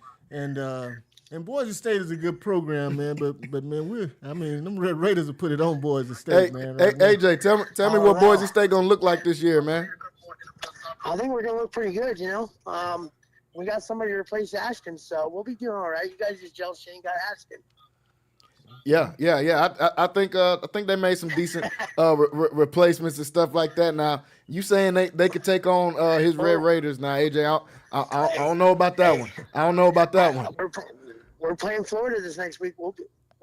Boise State is a good program, man. But man, them Red Raiders will put it on Boise State, man. Right AJ, tell me what Boise State gonna look like this year, man. I think we're gonna look pretty good. We got somebody to replace Ashton, so we'll be doing all right. You guys just jealous you ain't got Ashton. Yeah. I think they made some decent replacements and stuff like that. Now, you saying they could take on his Red Raiders? Now, AJ, I don't know about that one. We're playing Florida this next week. We'll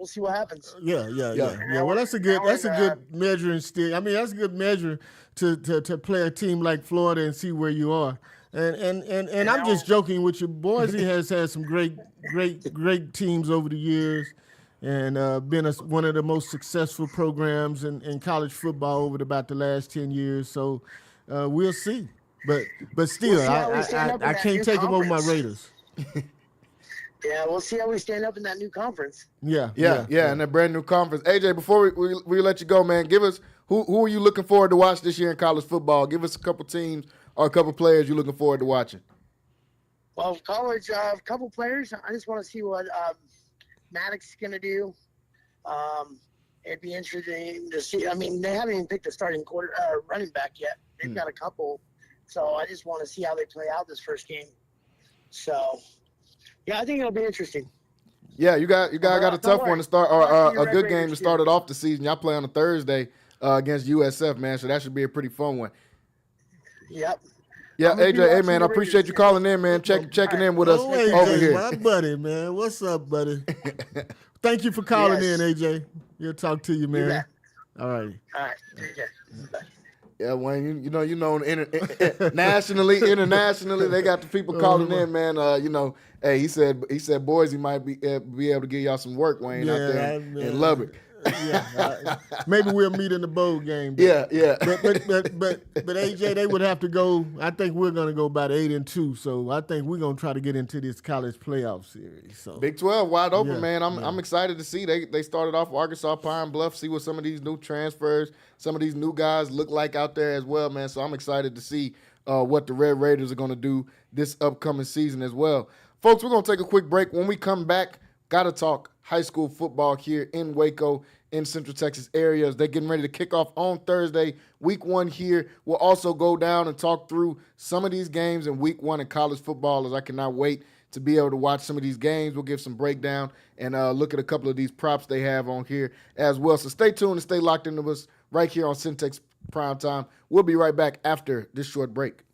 see what happens. Yeah. Well, that's a good measuring stick. I mean, that's a good measure to play a team like Florida and see where you are. And I'm just joking with you. Boise has had some great teams over the years, and been one of the most successful programs in college football over about the last 10 years. So we'll see. But still, I can't take them over my Raiders. Yeah, we'll see how we stand up in that new conference. Yeah, and that brand new conference. AJ, before we let you go, man, give us who are you looking forward to watch this year in college football? Give us a couple teams or a couple players you're looking forward to watching. Well, college, a couple players. I just want to see what Maddox is going to do. It'd be interesting to see. I mean, they haven't even picked a starting running back yet. They've got a couple. So I just want to see how they play out this first game. So, yeah, I think it'll be interesting. Yeah, you got a tough one to start, or a good game to start it off the season. Y'all play on a Thursday against USF, man, so that should be a pretty fun one. Yep. Yeah, AJ, hey, man, I appreciate you calling in, man, checking in with us AJ, over here. My buddy, man. What's up, buddy? Thank you for calling in, AJ. We'll talk to you, man. All right. All right. Take care. Bye. Yeah, Wayne, you know, nationally, internationally, they got the people calling in, man. Hey, he said, boys, he might be able to give y'all some work, Wayne, out there in Lubbock. Maybe we'll meet in the bowl game. Yeah. But AJ, they would have to go. I think we're going to go about 8-2. So I think we're going to try to get into this college playoff series. So Big 12 wide open, man. I'm excited to see. They started off Arkansas Pine Bluff. See what some of these new transfers, some of these new guys look like out there as well, man. So I'm excited to see what the Red Raiders are going to do this upcoming season as well. Folks, we're going to take a quick break. When we come back, got to talk high school football here in Waco, in Central Texas areas. They're getting ready to kick off on Thursday, week 1 here. We'll also go down and talk through some of these games in week 1 in college football, as I cannot wait to be able to watch some of these games. We'll give some breakdown and look at a couple of these props they have on here as well. So stay tuned and stay locked into us right here on Centex Primetime. We'll be right back after this short break.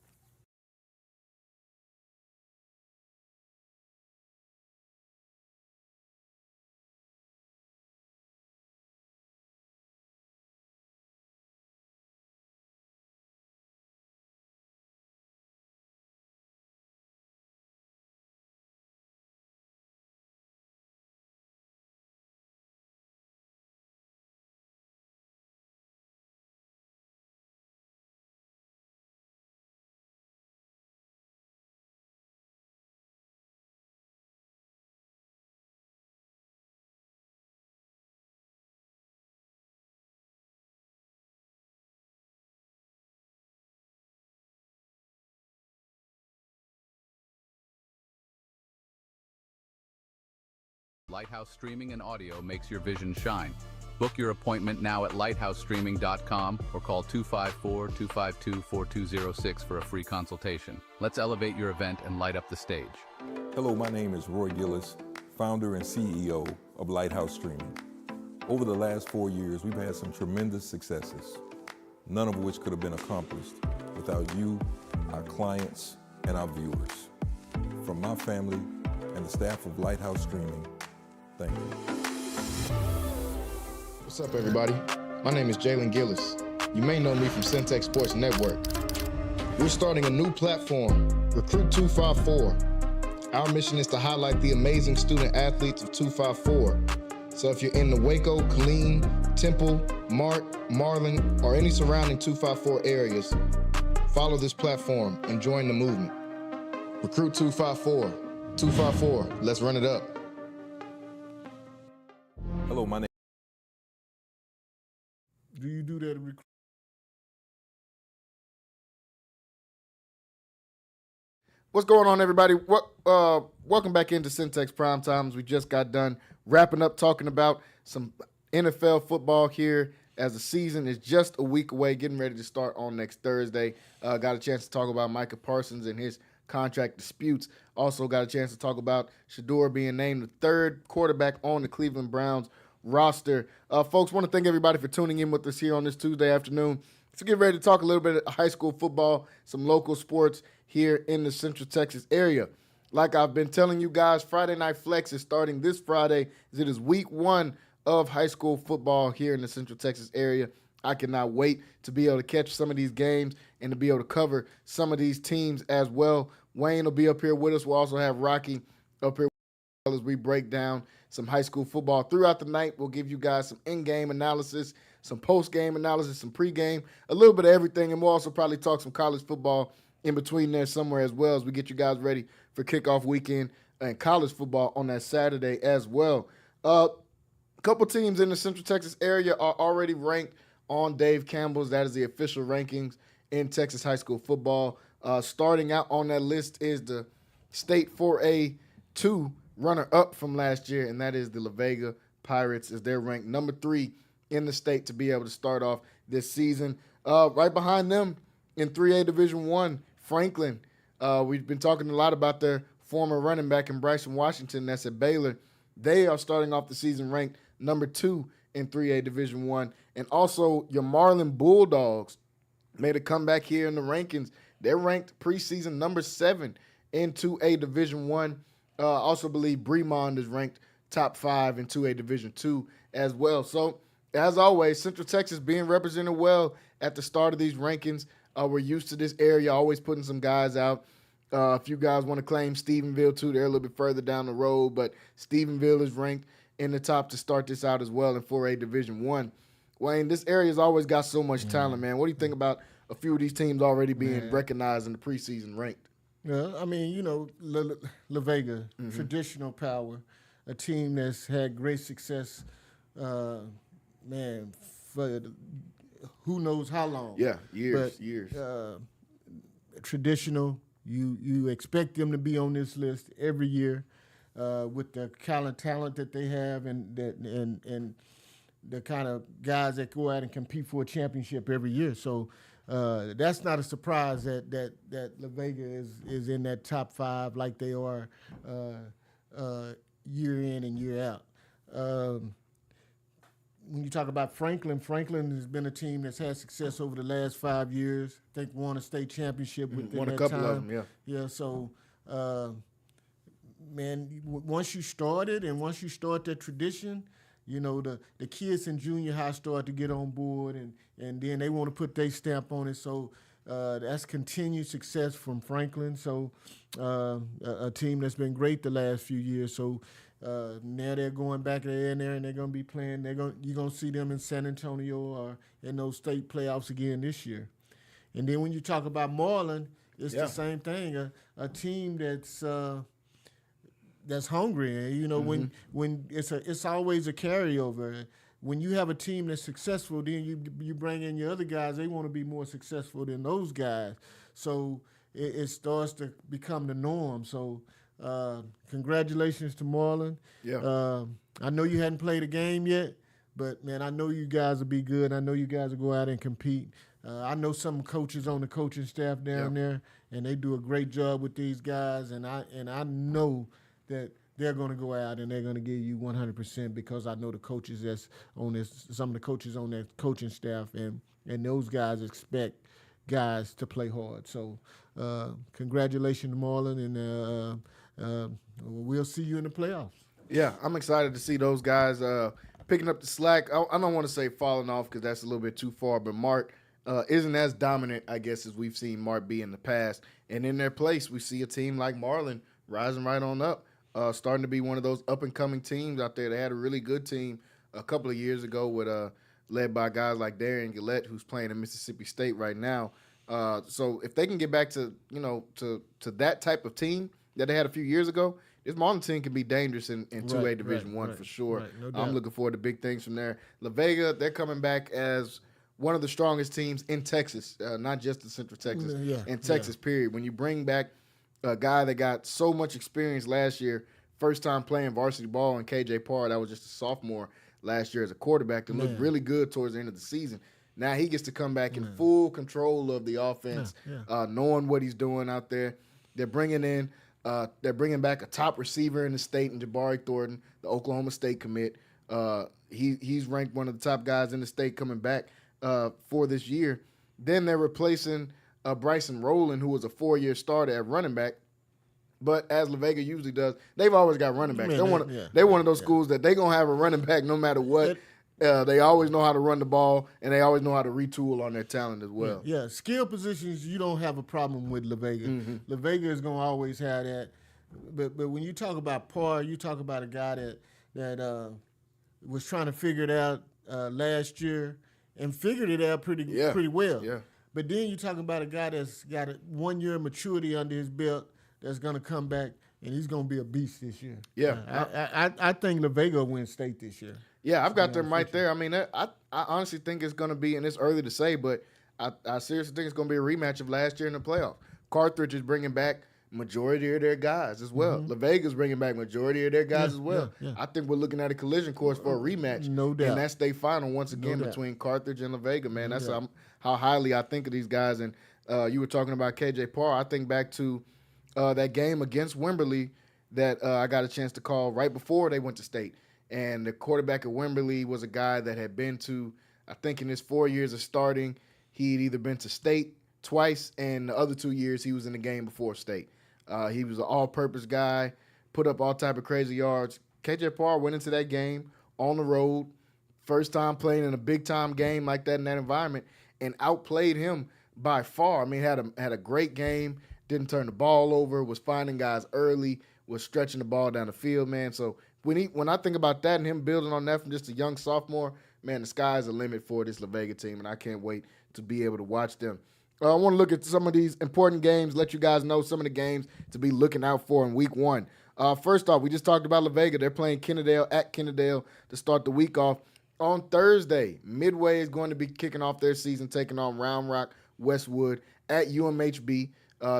Lighthouse Streaming and Audio makes your vision shine. Book your appointment now at lighthousestreaming.com or call 254-252-4206 for a free consultation. Let's elevate your event and light up the stage. Hello, my name is Roy Gillis, founder and CEO of Lighthouse Streaming. Over the last 4 years, we've had some tremendous successes, none of which could have been accomplished without you, our clients, and our viewers. From my family and the staff of Lighthouse Streaming, thank you. What's up, everybody? My name is Jalen Gillis. You may know me from Centex Sports Network. We're starting a new platform, Recruit 254. Our mission is to highlight the amazing student athletes of 254. So if you're in the Waco, Killeen, Temple, Mart, Marlin, or any surrounding 254 areas, follow this platform and join the movement. Recruit 254. 254, let's run it up. Hello, my name. do you do that? What's going on, everybody? Welcome back into Centex Primetimes. We just got done wrapping up talking about some NFL football here as the season is just a week away, getting ready to start on next Thursday. Got a chance to talk about Micah Parsons and his contract disputes. Also got a chance to talk about Shedeur being named the third quarterback on the Cleveland Browns roster. Folks, want to thank everybody for tuning in with us here on this Tuesday afternoon. Let's get ready to talk a little bit of high school football, some local sports here in the Central Texas area. Like I've been telling you guys, Friday Night Flex is starting this Friday, as it is week 1 of high school football here in the Central Texas area. I cannot wait to be able to catch some of these games and to be able to cover some of these teams as well. Wayne will be up here with us. We'll also have Rocky up here as we break down some high school football throughout the night. We'll give you guys some in-game analysis, some post-game analysis, some pre-game, a little bit of everything, and we'll also probably talk some college football in between there somewhere as well as we get you guys ready for kickoff weekend and college football on that Saturday as well. A couple teams in the Central Texas area are already ranked on Dave Campbell's. That is the official rankings in Texas high school football. Starting out on that list is the State 4A2 runner-up from last year, and that is the La Vega Pirates, as they're ranked number 3 in the state to be able to start off this season. Right behind them in 3A Division I, Franklin. We've been talking a lot about their former running back in Bryson Washington. That's at Baylor. They are starting off the season ranked number 2 in 3A Division I. And also your Marlin Bulldogs made a comeback here in the rankings. They're ranked preseason number 7 in 2A Division I. Also believe Bremond is ranked top 5 in 2A Division II as well. So, as always, Central Texas being represented well at the start of these rankings. We're used to this area always putting some guys out. A few guys want to claim Stephenville, too. They're a little bit further down the road, but Stephenville is ranked in the top to start this out as well in 4A Division I. Wayne, this area has always got so much talent, man. What do you think about a few of these teams already being recognized in the preseason ranked? Yeah, I mean, you know, La Vega, traditional power, a team that's had great success, man, for who knows how long. Yeah, years, but, years. Traditional, you expect them to be on this list every year with the talent that they have and the kind of guys that go out and compete for a championship every year. So that's not a surprise that La Vega is in that top 5 like they are year in and year out. When you talk about Franklin has been a team that's had success over the last 5 years. I think won a state championship within that time. Won a couple of them, yeah. Yeah, so, man, once you start it and once you start that tradition, you know, the kids in junior high start to get on board and then they want to put their stamp on it. So that's continued success from Franklin. So a team that's been great the last few years. So now they're going back there and they're going to be playing. You're going to see them in San Antonio or in those state playoffs again this year. And then when you talk about Marlin, it's the same thing. A team that's hungry. You know, when it's always a carryover. When you have a team that's successful, then you bring in your other guys. They want to be more successful than those guys. So it starts to become the norm. So congratulations to Marlin. Yeah. I know you hadn't played a game yet, but man, I know you guys will be good. I know you guys will go out and compete. I know some coaches on the coaching staff down there, and they do a great job with these guys. And I know that they're going to go out and they're going to give you 100% because I know the coaches that's on this, some of the coaches on that coaching staff, and those guys expect guys to play hard. So congratulations to Marlin, and we'll see you in the playoffs. Yeah, I'm excited to see those guys picking up the slack. I don't want to say falling off because that's a little bit too far, but Mart isn't as dominant, I guess, as we've seen Mart be in the past. And in their place, we see a team like Marlin rising right on up, starting to be one of those up-and-coming teams out there. They had a really good team a couple of years ago with led by guys like Darian Gillette, who's playing at Mississippi State right now. So if they can get back to that type of team that they had a few years ago, this Marlin team can be dangerous in 2A Division I for sure. Right, no doubt. I'm looking forward to big things from there. La Vega, they're coming back as one of the strongest teams in Texas, not just in Central Texas, in Texas, period. When you bring back a guy that got so much experience last year, first time playing varsity ball, and KJ Parr, that was just a sophomore last year as a quarterback, that looked really good towards the end of the season. Now he gets to come back in full control of the offense, knowing what he's doing out there. They're bringing back a top receiver in the state in Jabari Thornton, the Oklahoma State commit. He's ranked one of the top guys in the state coming back for this year. Then they're replacing Bryson Rowland, who was a 4-year starter at running back. But as La Vega usually does, they've always got running backs. They're one of those schools that they're going to have a running back no matter what. They always know how to run the ball, and they always know how to retool on their talent as well. Yeah, skill positions, you don't have a problem with La Vega. La Vega is going to always have that. But when you talk about Parr, you talk about a guy that was trying to figure it out last year and figured it out pretty well. Yeah. But then you talk about a guy that's got 1 year of maturity under his belt that's going to come back and he's going to be a beast this year. Yeah. I think La Vega will win state this year. Yeah, I've got them right there. I mean, I honestly think it's going to be, and it's early to say, but I seriously think it's going to be a rematch of last year in the playoff. Carthage is bringing back majority of their guys as well. La Vega's bringing back majority of their guys as well. I think we're looking at a collision course for a rematch. No doubt. In that state final once again between Carthage and La Vega, man. That's how highly I think of these guys. And you were talking about KJ Parr. I think back to that game against Wimberley that I got a chance to call right before they went to state. And the quarterback at Wimberley was a guy that had been to, I think in his 4 years of starting, he'd either been to state twice, and the other 2 years he was in the game before state. He was an all-purpose guy, put up all type of crazy yards. KJ Parr went into that game on the road, first time playing in a big-time game like that in that environment, and outplayed him by far. I mean, had a great game, didn't turn the ball over, was finding guys early, was stretching the ball down the field, man. So when I think about that and him building on that from just a young sophomore, man, the sky's the limit for this La Vega team, and I can't wait to be able to watch them. I want to look at some of these important games, let you guys know some of the games to be looking out for in week one. First off, we just talked about La Vega. They're playing Kennedale at Kennedale to start the week off. On Thursday, Midway is going to be kicking off their season, taking on Round Rock Westwood at UMHB.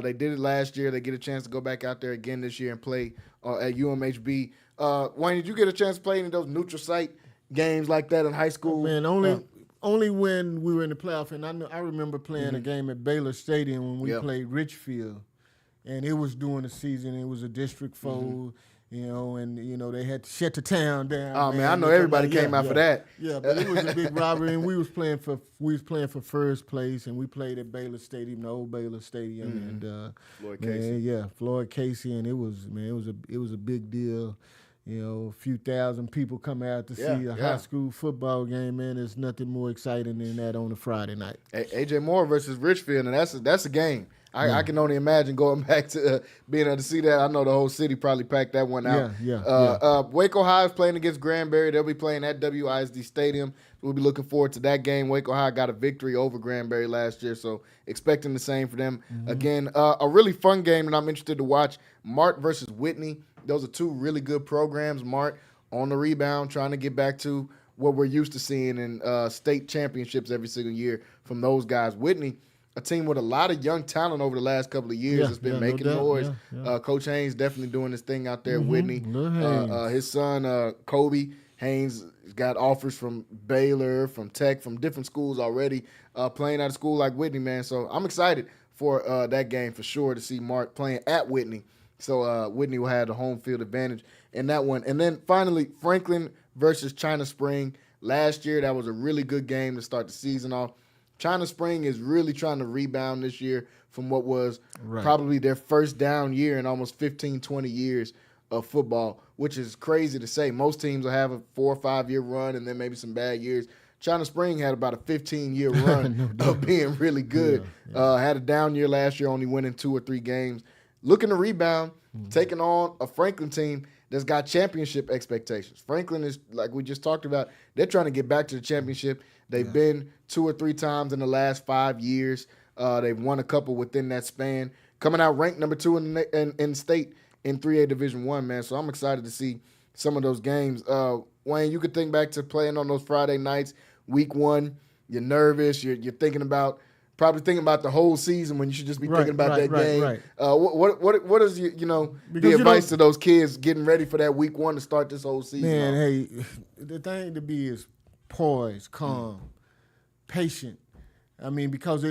They did it last year. They get a chance to go back out there again this year and play at UMHB. Wayne, did you get a chance to play any of those neutral site games like that in high school? Man, only when we were in the playoff, and I remember playing a game at Baylor Stadium when we played Richfield, and it was during the season. It was a district foe, and they had to shut the town down. Oh man, I know everybody came out for that. Yeah, but it was a big robbery, and we was playing for first place, and we played at Baylor Stadium, the old Baylor Stadium, and Floyd Casey. Floyd Casey, and it was a big deal. A few thousand people come out to see a high school football game, man. There's nothing more exciting than that on a Friday night. A.J. Moore versus Richfield, and that's a game. I can only imagine going back to being able to see that. I know the whole city probably packed that one out. Waco High is playing against Granbury. They'll be playing at WISD Stadium. We'll be looking forward to that game. Waco High got a victory over Granbury last year, so expecting the same for them. Again, a really fun game that I'm interested to watch, Mart versus Whitney. Those are two really good programs. Mart on the rebound, trying to get back to what we're used to seeing in state championships every single year from those guys. Whitney, a team with a lot of young talent over the last couple of years, has been making noise. Coach Haynes definitely doing his thing out there at Whitney. His son, Kobe Haynes, got offers from Baylor, from Tech, from different schools already, playing at a school like Whitney, man. So I'm excited for that game for sure to see Mart playing at Whitney. So Whitney will have the home field advantage in that one. And then finally, Franklin versus China Spring. Last year, that was a really good game to start the season off. China Spring is really trying to rebound this year from what was probably their first down year in almost 15, 20 years of football, which is crazy to say. Most teams will have a 4 or 5 year run and then maybe some bad years. China Spring had about a 15-year run of being really good. Had a down year last year, only winning 2 or 3 games. Looking to rebound, taking on a Franklin team that's got championship expectations. Franklin is, like we just talked about, they're trying to get back to the championship. They've been 2 or 3 times in the last 5 years. They've won a couple within that span. Coming out ranked number 2 in state in 3A Division I, man. So I'm excited to see some of those games. Wayne, you could think back to playing on those Friday nights, week 1. You're nervous. You're probably thinking about the whole season when you should just be thinking about that game. Right. What is the advice to those kids getting ready for that week 1 to start this whole season? Man, hey, the thing to be is poised, calm, patient. I mean, because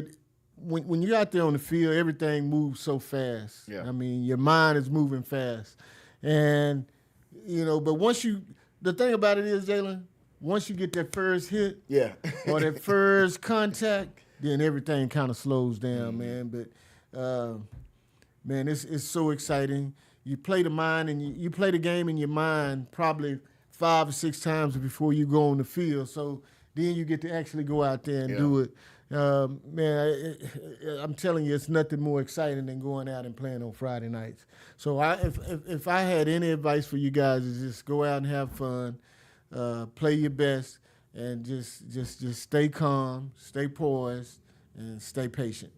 when you're out there on the field, everything moves so fast. Yeah. I mean, your mind is moving fast, and but the thing about it is, Jalen, once you get that first hit, or that first contact, then everything kind of slows down, man. But man, it's so exciting. You play the mind, and you play the game in your mind probably 5 or 6 times before you go on the field. So then you get to actually go out there and do it. Man, I'm telling you, it's nothing more exciting than going out and playing on Friday nights. So if I had any advice for you guys, is just go out and have fun, play your best, and just stay calm, stay poised, and stay patient.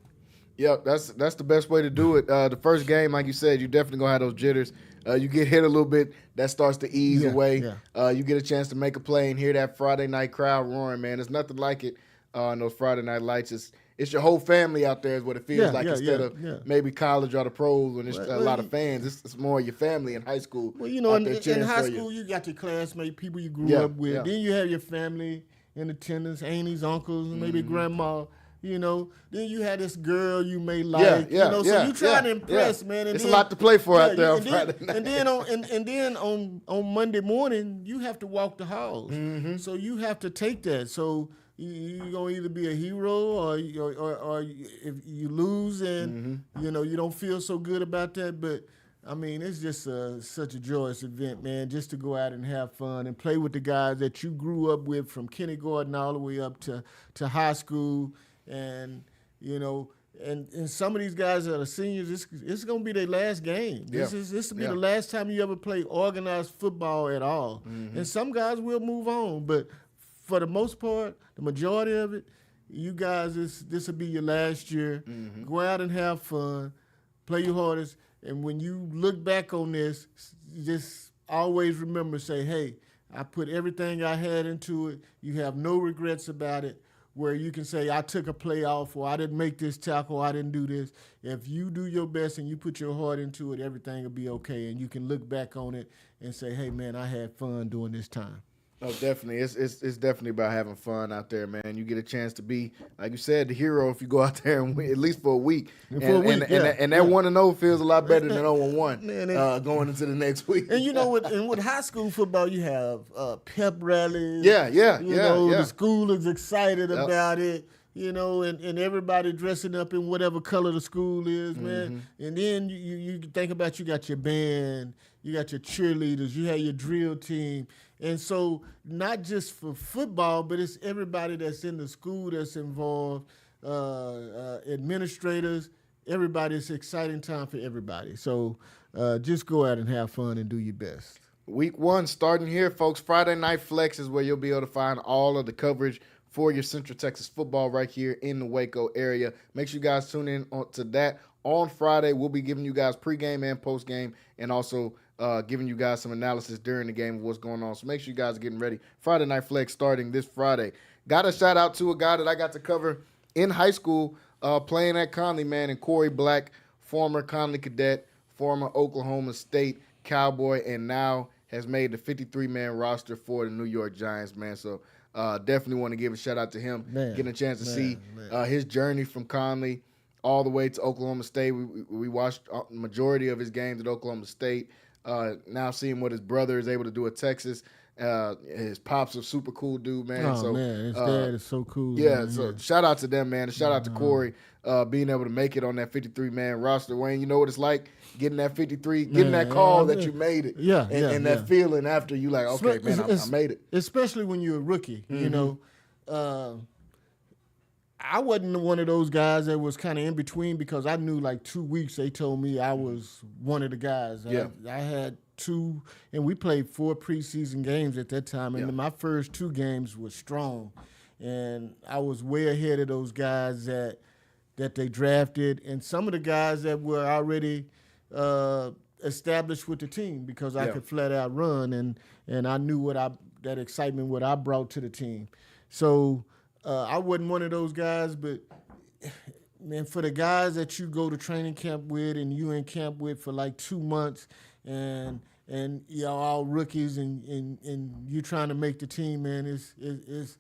Yep, that's the best way to do it. The first game, like you said, you definitely gonna have those jitters. You get hit a little bit, that starts to ease away. Yeah. You get a chance to make a play and hear that Friday night crowd roaring, man. There's nothing like it on those Friday night lights. It's your whole family out there is what it feels like instead of maybe college or the pros when there's a lot of fans. It's more your family in high school. Well, you know, in high school, you got your classmates, people you grew up with. Yeah. Then you have your family in attendance, aunties, uncles, and maybe grandma. You know, then you had this girl you may like. So you trying to impress, man. And it's a lot to play for out there on Friday night. And then on Monday morning, you have to walk the halls. Mm-hmm. So you have to take that. So you're gonna either be a hero or if you lose and you don't feel so good about that. But I mean, it's just such a joyous event, man. Just to go out and have fun and play with the guys that you grew up with from kindergarten all the way up to high school. And and some of these guys that are seniors, it's gonna be their last game. This will be the last time you ever play organized football at all. And some guys will move on, but for the most part, the majority of it, you guys, this will be your last year. Go out and have fun, play your hardest, and when you look back on this, just always remember, say, hey, I put everything I had into it. You have no regrets about it. Where you can say, I took a play off, or I didn't make this tackle, or I didn't do this. If you do your best and you put your heart into it, everything will be okay. And you can look back on it and say, hey, man, I had fun during this time. Oh, definitely. It's definitely about having fun out there, man. You get a chance to be, like you said, the hero if you go out there and win, at least for a week. And that 1-0 feels a lot better than 0-1 going into the next week. And with high school football, you have pep rallies. The school is excited about it. And everybody dressing up in whatever color the school is, man. And then you think about, you got your band, you got your cheerleaders, you have your drill team. And so not just for football, but it's everybody that's in the school that's involved, administrators, everybody. It's an exciting time for everybody. So just go out and have fun and do your best. Week 1 starting here, folks. Friday Night Flex is where you'll be able to find all of the coverage for your Central Texas football right here in the Waco area. Make sure you guys tune in to that. On Friday, we'll be giving you guys pregame and postgame, and also giving you guys some analysis during the game of what's going on. So make sure you guys are getting ready. Friday Night Flex starting this Friday. Got a shout out to a guy that I got to cover in high school playing at Conley, man, and Corey Black, former Conley cadet, former Oklahoma State Cowboy, and now has made the 53-man roster for the New York Giants, man. So definitely want to give a shout out to him, getting a chance to see his journey from Conley all the way to Oklahoma State. We watched the majority of his games at Oklahoma State. Now seeing what his brother is able to do at Texas. His pops a super cool dude, man. Oh, man, his dad is so cool. Yeah, man. so shout out to them, man. And shout out to Corey being able to make it on that 53-man roster. Wayne, you know what it's like getting that 53, getting that call that you made it. And that feeling after you like, okay, man, I made it. Especially when you're a rookie, I wasn't one of those guys that was kind of in between, because I knew like 2 weeks they told me I was one of the guys. I had 2, and we played 4 preseason games at that time, and my first 2 games were strong. And I was way ahead of those guys that they drafted, and some of the guys that were already established with the team, because I could flat out run, and I knew that excitement what I brought to the team. So I wasn't one of those guys, but man, for the guys that you go to training camp with and you in camp with for like 2 months, and you're all rookies, and you trying to make the team, man, is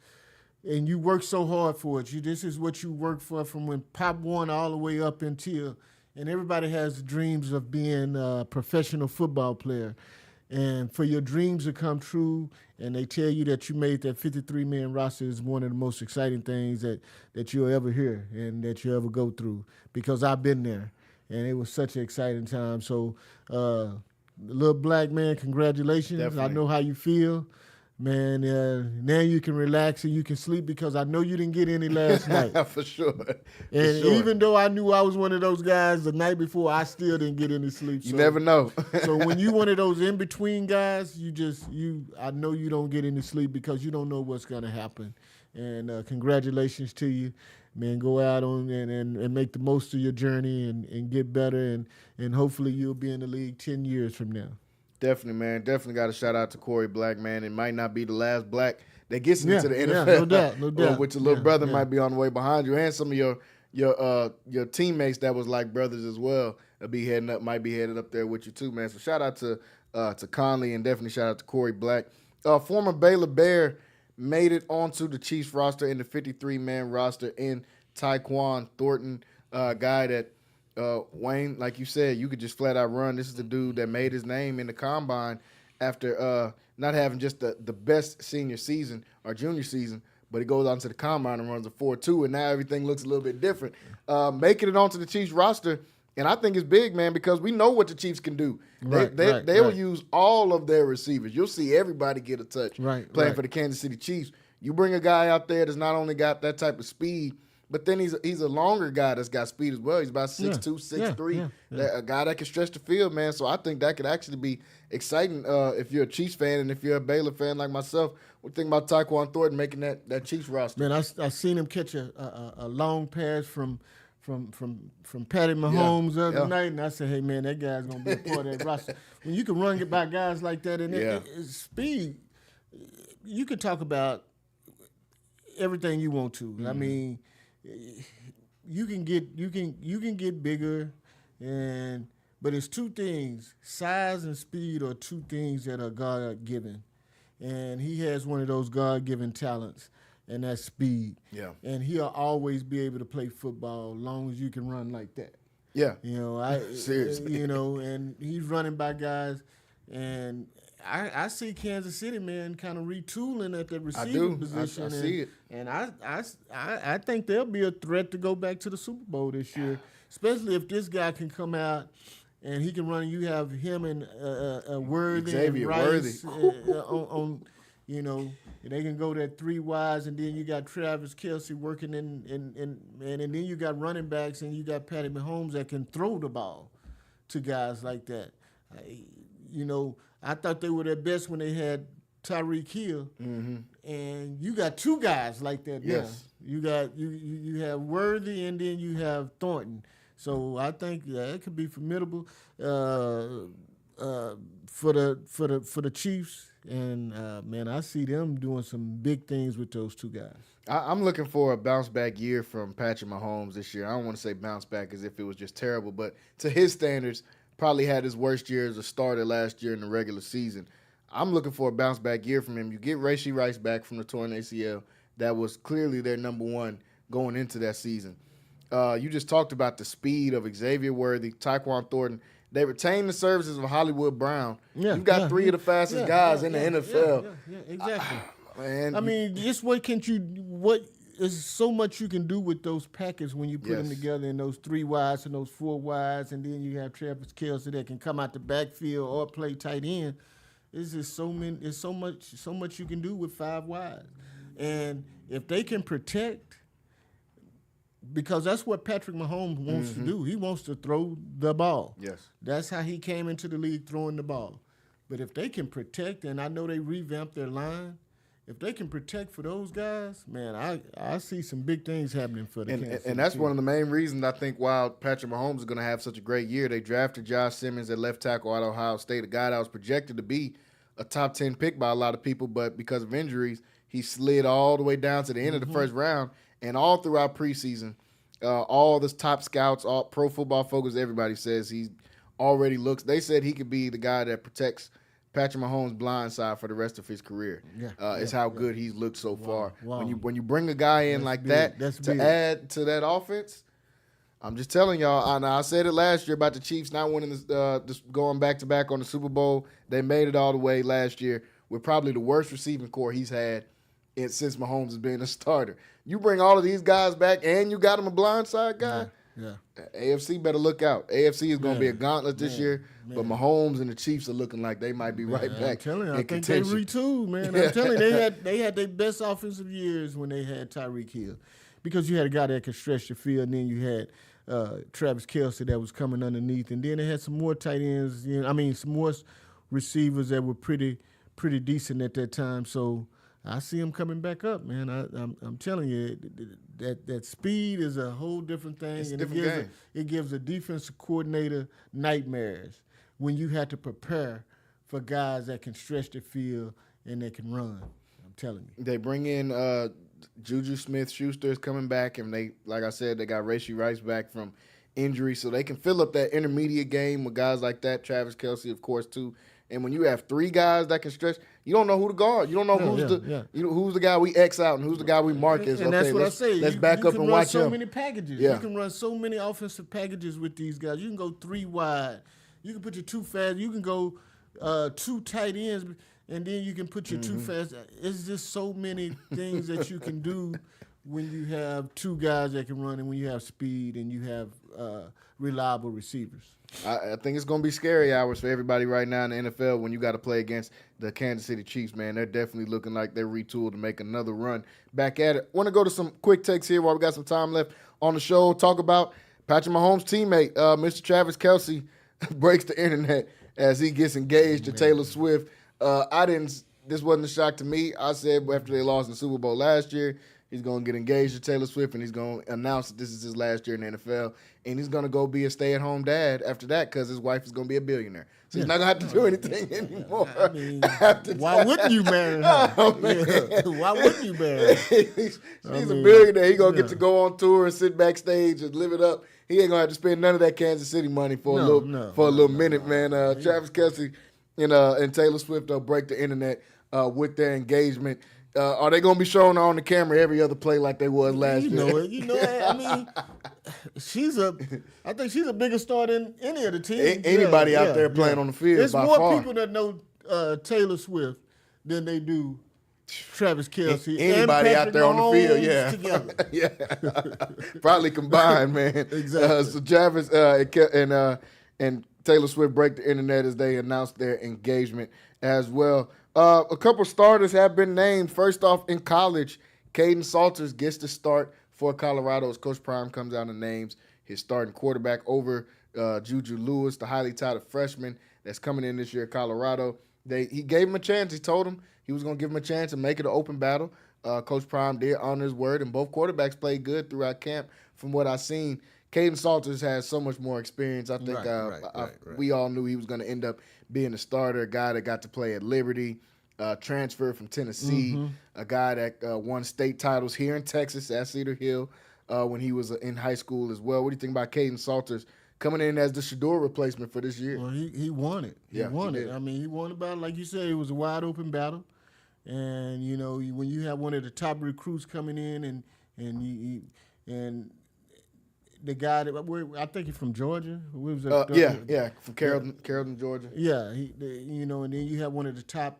and you work so hard for it. This is what you work for from when Pop 1 all the way up until, and everybody has dreams of being a professional football player. And for your dreams to come true, and they tell you that you made that 53-man roster, is one of the most exciting things that you'll ever hear and that you'll ever go through, because I've been there, and it was such an exciting time. So, little black man, congratulations. Definitely. I know how you feel. Man, now you can relax and you can sleep, because I know you didn't get any last night. For sure. Even though I knew I was one of those guys the night before, I still didn't get any sleep. You never know. So when you one of those in-between guys, I know you don't get any sleep, because you don't know what's going to happen. And congratulations to you. Man, go out on and make the most of your journey and get better, and hopefully you'll be in the league 10 years from now. Definitely, man. Definitely got to shout out to Corey Black, man. It might not be the last Black that gets into the NFL. Yeah, no doubt, no doubt. Which your little brother might be on the way behind you, and some of your teammates that was like brothers as well might be headed up there with you too, man. So shout out to Conley, and definitely shout out to Corey Black. Former Baylor Bear made it onto the Chiefs roster in the 53-man roster in Tyquan Thornton, guy that Wayne, like you said, you could just flat out run. This is the dude that made his name in the combine after not having just the best senior season or junior season, but he goes on to the combine and runs a 4.2, and now everything looks a little bit different. Making it onto the Chiefs roster, and I think it's big, man, because we know what the Chiefs can do. They will use all of their receivers. You'll see everybody get a touch playing for the Kansas City Chiefs. You bring a guy out there that's not only got that type of speed, but then he's a longer guy that's got speed as well. He's about 6'2", 6'3", a guy that can stretch the field, man. So I think that could actually be exciting if you're a Chiefs fan, and if you're a Baylor fan like myself. What do you think about Tyquan Thornton making that Chiefs roster? Man, I seen him catch a long pass from Patty Mahomes the other night, and I said, hey, man, that guy's going to be a part of that roster. When you can run by guys like that, and speed, you can talk about everything you want to. I mean, you can get bigger, but it's two things. Size and speed are two things that are God-given. And he has one of those God-given talents, and that's speed. Yeah. And he'll always be able to play football as long as you can run like that. Yeah. You know, seriously. You know, and he's running by guys, and I see Kansas City, man, kind of retooling at the receiver position. I see it. And I think they'll be a threat to go back to the Super Bowl this year, especially if this guy can come out and he can run. You have him and Worthy Xavier and Rice Worthy. on, you know, they can go that 3 wides, and then you got Travis Kelce working and then you got running backs, and you got Patty Mahomes that can throw the ball to guys like that. You know, I thought they were their best when they had Tyreek Hill, and you got 2 guys like that now. Yes. You got you have Worthy, and then you have Thornton. So I think it could be formidable for the Chiefs, and man, I see them doing some big things with those 2 guys. I'm looking for a bounce back year from Patrick Mahomes this year. I don't want to say bounce back as if it was just terrible, but to his standards, probably had his worst year as a starter last year in the regular season. I'm looking for a bounce back year from him. You get Rashee Rice back from the torn ACL. That was clearly their number one going into that season. You just talked about the speed of Xavier Worthy, Tyquan Thornton. They retain the services of Hollywood Brown. Yeah, you've got 3 of the fastest guys in the NFL. Yeah, exactly. Man, I mean, just what is so much you can do with those packets when you put them together in those 3 wides and those 4 wides, and then you have Travis Kelce that can come out the backfield or play tight end. It's just so much you can do with 5 wides. And if they can protect, because that's what Patrick Mahomes wants to do. He wants to throw the ball. Yes. That's how he came into the league, throwing the ball. But if they can protect, and I know they revamped their line, if they can protect for those guys, man, I see some big things happening for the Kansas City and that's team. one of the main reasons I think why Patrick Mahomes is going to have such a great year. They drafted Josh Simmons at left tackle out of Ohio State, a guy that was projected to be a top 10 pick by a lot of people, but because of injuries, he slid all the way down to the end of the first round. And all throughout preseason, all the top scouts, all Pro Football Focus, everybody says he already looks. They said he could be the guy that protects Patrick Mahomes' blind side for the rest of his career. Is how good he's looked so far. Wow. When you bring a guy in like that to add to that offense, I'm just telling y'all. I said it last year about the Chiefs not winning this going back to back on the Super Bowl. They made it all the way last year with probably the worst receiving core he's had since Mahomes has been a starter. You bring all of these guys back, and you got him a blindside guy. Yeah. AFC better look out. AFC is going to be a gauntlet this year, but Mahomes and the Chiefs are looking like they might be right back. I'm telling you, I think contention. they retooled, man. I'm telling you, they had their best offensive years when they had Tyreek Hill, because you had a guy that could stretch the field, and then you had Travis Kelce that was coming underneath, and then they had some more tight ends. Some more receivers that were pretty decent at that time. So I see him coming back up, man. I'm telling you, that speed is a whole different thing. It's a and different game. It gives a defensive coordinator nightmares when you have to prepare for guys that can stretch the field and that can run. I'm telling you. They bring in Juju Smith-Schuster is coming back, and they, like I said, they got Rashee Rice back from injury, so they can fill up that intermediate game with guys like that. Travis Kelce, of course, too. And when you have 3 guys that can stretch, you don't know who to guard. You don't know who's the guy we X out and who's the guy we mark as. And that's what I say. Let's back up and watch him. You can run so many packages. Yeah. You can run so many offensive packages with these guys. You can go 3 wide. You can put your 2 fast. You can go 2 tight ends, and then you can put your 2 fast. It's just so many things that you can do when you have 2 guys that can run and when you have speed and you have reliable receivers. I think it's going to be scary hours for everybody right now in the NFL when you got to play against the Kansas City Chiefs, man. They're definitely looking like they're retooled to make another run back at it. Want to go to some quick takes here while we got some time left on the show. Talk about Patrick Mahomes' teammate, Mr. Travis Kelce, breaks the internet as he gets engaged to Taylor Swift. This wasn't a shock to me. I said after they lost the Super Bowl last year, he's going to get engaged to Taylor Swift, and he's going to announce that this is his last year in the NFL, and he's going to go be a stay-at-home dad after that because his wife is going to be a billionaire. So he's not going to have to do anything anymore. I mean, why wouldn't you marry her? Why wouldn't you marry her? She's a billionaire. He's going to get to go on tour and sit backstage and live it up. He ain't going to have to spend none of that Kansas City money for a little minute, man. Travis Kelce and Taylor Swift will break the internet with their engagement. Are they going to be showing her on the camera every other play like they was last year? You know it. I mean, I think she's a bigger star than any of the teams. Anybody out there playing on the field. There's by more far. people that know Taylor Swift than they do Travis Kelce. Anybody and out there on the field, yeah. Together. Yeah. Probably combined, man. Exactly. So Travis and Taylor Swift break the internet as they announced their engagement as well. A couple starters have been named. First off, in college, Caden Salters gets the start for Colorado as Coach Prime comes out and names his starting quarterback over Juju Lewis, the highly touted freshman that's coming in this year at Colorado. He gave him a chance. He told him he was going to give him a chance and make it an open battle. Coach Prime did honor his word, and both quarterbacks played good throughout camp from what I've seen. Caden Salters has so much more experience. I think we all knew he was going to end up being a starter, a guy that got to play at Liberty, transferred from Tennessee, a guy that won state titles here in Texas at Cedar Hill when he was in high school as well. What do you think about Caden Salters coming in as the Shador replacement for this year? Well, he won it. He won it. I mean, he won the battle. Like you said, it was a wide-open battle. And, you know, when you have one of the top recruits coming in and the guy that I think he's from Georgia. From Carrollton, Georgia. Yeah, and then you have one of the top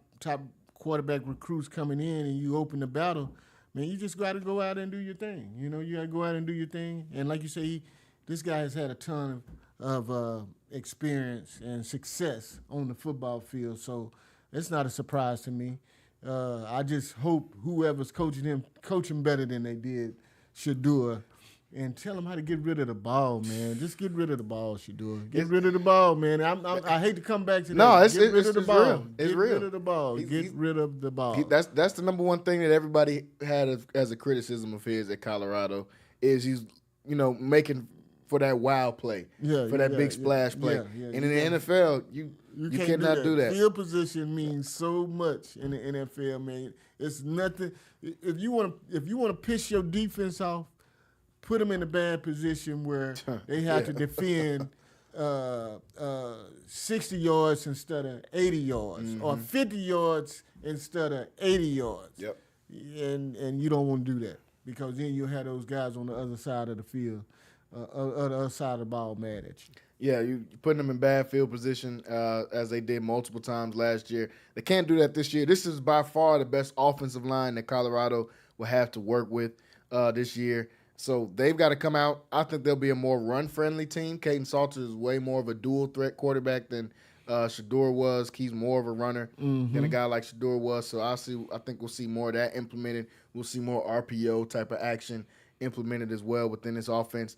quarterback recruits coming in, and you open the battle. Man, you just got to go out and do your thing. You know, you got to go out and do your thing. And like you say, this guy has had a ton of experience and success on the football field, so it's not a surprise to me. I just hope whoever's coaching him better than they did Shador. And tell him how to get rid of the ball, man. Just get rid of the ball, Shador. Get rid of the ball, man. I hate to come back to that. No, it's rid of the ball. real. It's get real. Rid of the ball. Get rid of the ball. That's the number one thing that everybody had as a criticism of his at Colorado is he's making for that wow play, for that big splash play. And in the NFL, you cannot do that. Field position means so much in the NFL, man. It's nothing. If you want to piss your defense off, put them in a bad position where they have to defend 60 yards instead of 80 yards, or 50 yards instead of 80 yards. Yep. And you don't want to do that because then you'll have those guys on the other side of the field, the other side of the ball mad at you. Yeah, you putting them in bad field position as they did multiple times last year. They can't do that this year. This is by far the best offensive line that Colorado will have to work with this year. So they've got to come out. I think they'll be a more run-friendly team. Caden Salters is way more of a dual-threat quarterback than Shador was. He's more of a runner than a guy like Shador was. So I think we'll see more of that implemented. We'll see more RPO type of action implemented as well within this offense.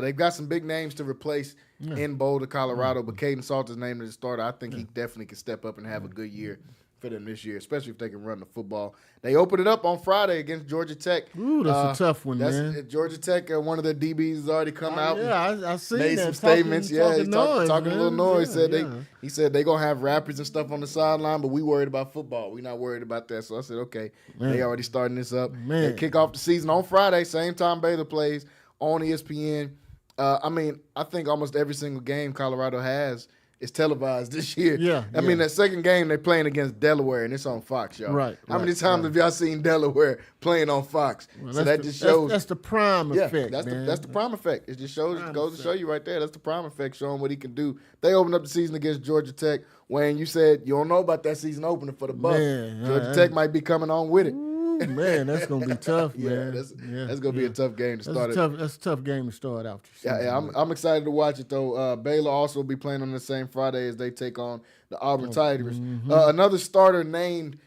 They've got some big names to replace in Boulder, Colorado, but Caden Salters named as a starter. I think he definitely can step up and have a good year for them this year, especially if they can run the football. They open it up on Friday against Georgia Tech. Ooh, that's a tough one, man. Georgia Tech, one of their DBs has already come out. Yeah, I seen made that. some statements. He talking a little noise. Yeah, He said they're going to have rappers and stuff on the sideline, but we worried about football. We're not worried about that. So I said, okay, they already starting this up. They kick off the season on Friday, same time Baylor plays on ESPN. I think almost every single game Colorado has is televised this year. I mean, that second game they're playing against Delaware, and it's on Fox, y'all. Right. How many times have y'all seen Delaware playing on Fox? Well, so that just shows. That's the prime effect, that's man. the prime effect. It just goes to show you right there. That's the prime effect, showing what he can do. They opened up the season against Georgia Tech. Wayne, you said you don't know about that season opener for the Bucs. Georgia Tech might be coming on with it. Man, that's gonna be tough, man. That's gonna be a tough game to start. That's a tough game to start out. I'm excited to watch it though. Baylor also will be playing on the same Friday as they take on the Auburn Tigers. Another starter named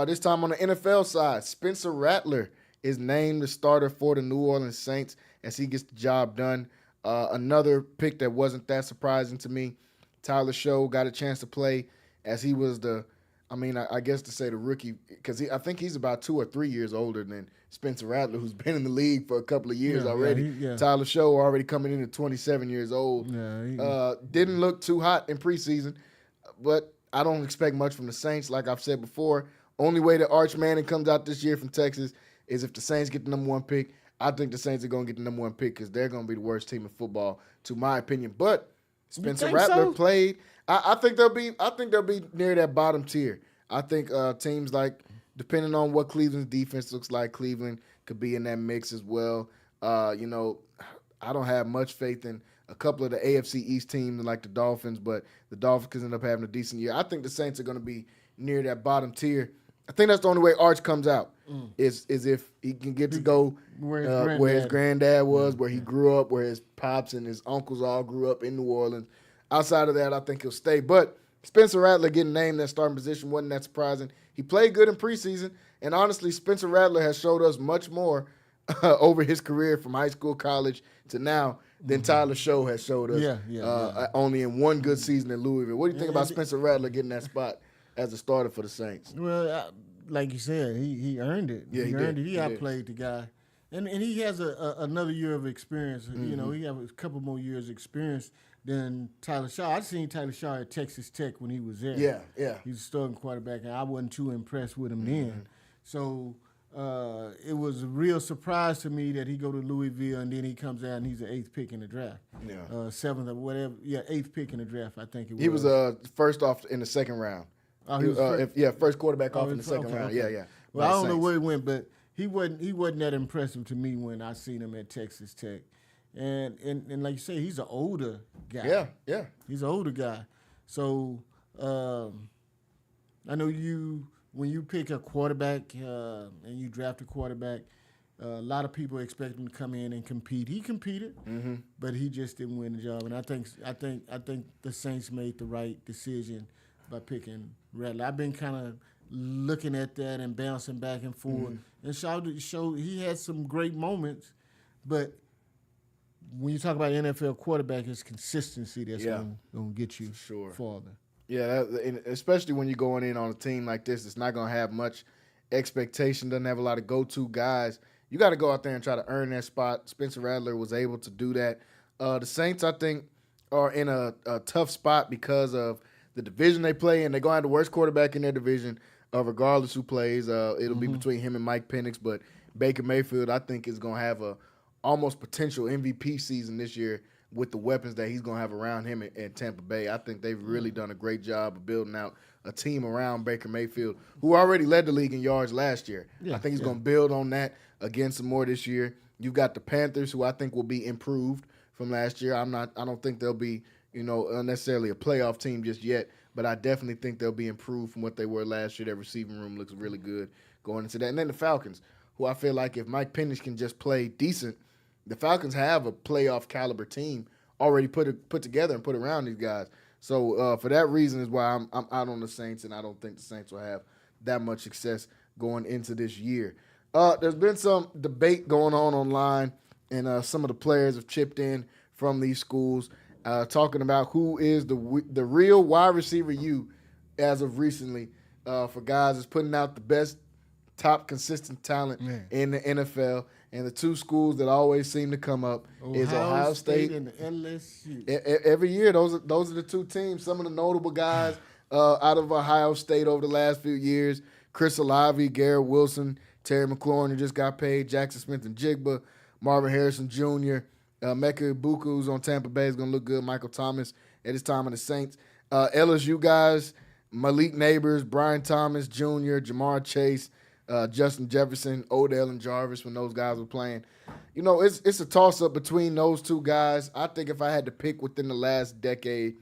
this time on the NFL side, Spencer Rattler is named the starter for the New Orleans Saints as he gets the job done. Another pick that wasn't that surprising to me. Tyler Show got a chance to play as he was I guess to say the rookie, because I think he's about 2 or 3 years older than Spencer Rattler, who's been in the league for a couple of years already. Tyler Show already coming in at 27 years old. Didn't look too hot in preseason, but I don't expect much from the Saints. Like I've said before, only way that Arch Manning comes out this year from Texas is if the Saints get the number 1 pick. I think the Saints are going to get the number 1 pick because they're going to be the worst team in football, to my opinion. But Spencer Rattler played. I think they'll be near that bottom tier. I think teams like, depending on what Cleveland's defense looks like, Cleveland could be in that mix as well. I don't have much faith in a couple of the AFC East teams like the Dolphins, but the Dolphins could end up having a decent year. I think the Saints are going to be near that bottom tier. I think that's the only way Arch comes out is if he can get to go where his granddad was, where he grew up, where his pops and his uncles all grew up in New Orleans. Outside of that, I think he'll stay. But Spencer Rattler getting named that starting position wasn't that surprising. He played good in preseason, and honestly, Spencer Rattler has showed us much more over his career from high school, college to now than Tyler Show has showed us. Only in one good season in Louisville. What do you think about Spencer Rattler getting that spot as a starter for the Saints? Well, like you said, he earned it. Yeah, he earned did. it. He outplayed the guy, and he has another year of experience. You know, he has a couple more years experience than Tyler Shaw. I seen Tyler Shaw at Texas Tech when he was there. Yeah. He was a starting quarterback, and I wasn't too impressed with him then. So it was a real surprise to me that he go to Louisville and then he comes out and he's the 8th pick in the draft. 7th or whatever. 8th pick in the draft, I think it was. He was first off in the second round. Oh, he was first quarterback off in the second round. Okay. Yeah. Well, I don't know where he went, but he wasn't that impressive to me when I seen him at Texas Tech. And like you say, he's an older guy. Yeah. He's an older guy. So I know when you pick a quarterback and you draft a quarterback, a lot of people expect him to come in and compete. He competed, but he just didn't win the job. And I think the Saints made the right decision by picking Rattler. I've been kind of looking at that and bouncing back and forth. And showed he had some great moments, but when you talk about NFL quarterback, it's consistency that's going to get you farther. Yeah, and especially when you're going in on a team like this, it's not going to have much expectation, doesn't have a lot of go-to guys. You got to go out there and try to earn that spot. Spencer Rattler was able to do that. The Saints, I think, are in a tough spot because of the division they play in. They're going to have the worst quarterback in their division, regardless who plays. It'll be between him and Mike Penix, but Baker Mayfield, I think, is going to have a almost potential MVP season this year with the weapons that he's going to have around him in Tampa Bay. I think they've really done a great job of building out a team around Baker Mayfield, who already led the league in yards last year. I think he's going to build on that again some more this year. You've got the Panthers, who I think will be improved from last year. I don't think they'll be, necessarily a playoff team just yet, but I definitely think they'll be improved from what they were last year. Their receiving room looks really good going into that. And then the Falcons, who I feel like if Mike Penix can just play decent, the Falcons have a playoff caliber team already put together and put around these guys. So for that reason is why I'm out on the Saints, and I don't think the Saints will have that much success going into this year. There's been some debate going on online, and some of the players have chipped in from these schools talking about who is the real wide receiver as of recently for guys that's putting out the best, top consistent talent Man. in the NFL. And the two schools that always seem to come up is Ohio State and LSU. Every year, those are the two teams. Some of the notable guys out of Ohio State over the last few years: Chris Olave, Garrett Wilson, Terry McLaurin, who just got paid, Jackson Smith and Jigba, Marvin Harrison Jr., Mecca Ibuka, who's on Tampa Bay, is going to look good. Michael Thomas at his time on the Saints. LSU guys: Malik Neighbors, Brian Thomas Jr., Jamar Chase, Justin Jefferson, Odell, and Jarvis when those guys were playing. You know, it's a toss-up between those two guys. I think if I had to pick within the last decade,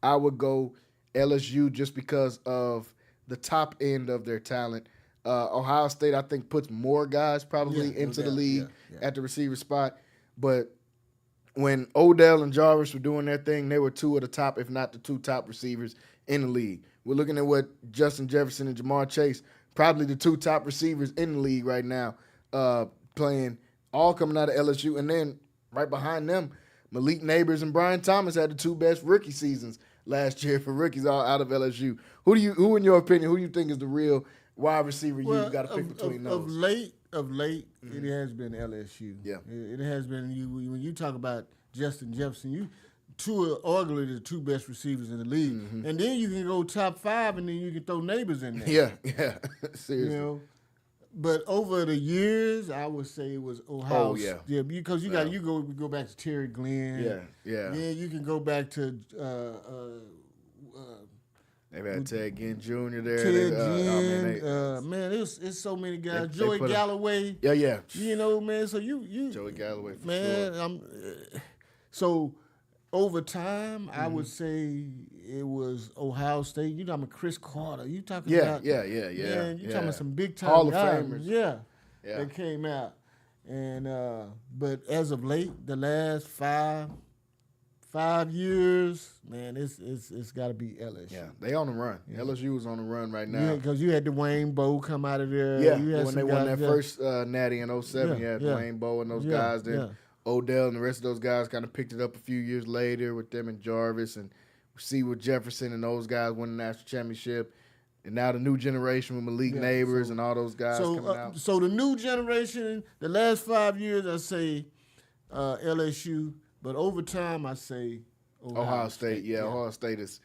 I would go LSU just because of the top end of their talent. Ohio State, I think, puts more guys probably into the league at the receiver spot. But when Odell and Jarvis were doing their thing, they were two of the top, if not the two top receivers in the league. We're looking at what Justin Jefferson and Jamar Chase, probably the two top receivers in the league right now, playing, all coming out of LSU. And then right behind them, Malik Neighbors and Brian Thomas had the two best rookie seasons last year for rookies all out of LSU. Who in your opinion, who do you think is the real wide receiver you've got to pick between those? Of late, it has been LSU. Yeah. It has been, when you talk about Justin Jefferson, two are arguably the two best receivers in the league. Mm-hmm. And then you can go top five, and then you can throw Neighbors in there. Yeah. Seriously. You know? But over the years, I would say it was Ohio. Oh, yeah. Yeah, because you go back to Terry Glenn. Yeah. Yeah, you can go back to They've had Ted Ginn Jr. there. Ted Ginn. Man, it's so many guys. Joey Galloway. Yeah. You know, man. So you Joey Galloway for man, sure. So over time, I would say it was Ohio State. You know, Chris Carter. You talking about? Yeah. Man, you talking about some big time Hall of guys. Famers. Yeah. That came out. And but as of late, the last 5 years, man, it's got to be LSU. Yeah, they on the run. Yeah. LSU is on the run right now. Yeah, because you had Dwayne Bowe come out of there. Yeah, you had when they won that first Natty in 07, you had Yeah. Dwayne Bowe and those guys. Then Odell and the rest of those guys kind of picked it up a few years later with them and Jarvis, and we see with Jefferson and those guys winning the national championship. And now the new generation with Malik Neighbors and all those guys coming out. So the new generation, the last 5 years, I say LSU. But over time, I say Ohio State. Yeah, Ohio State is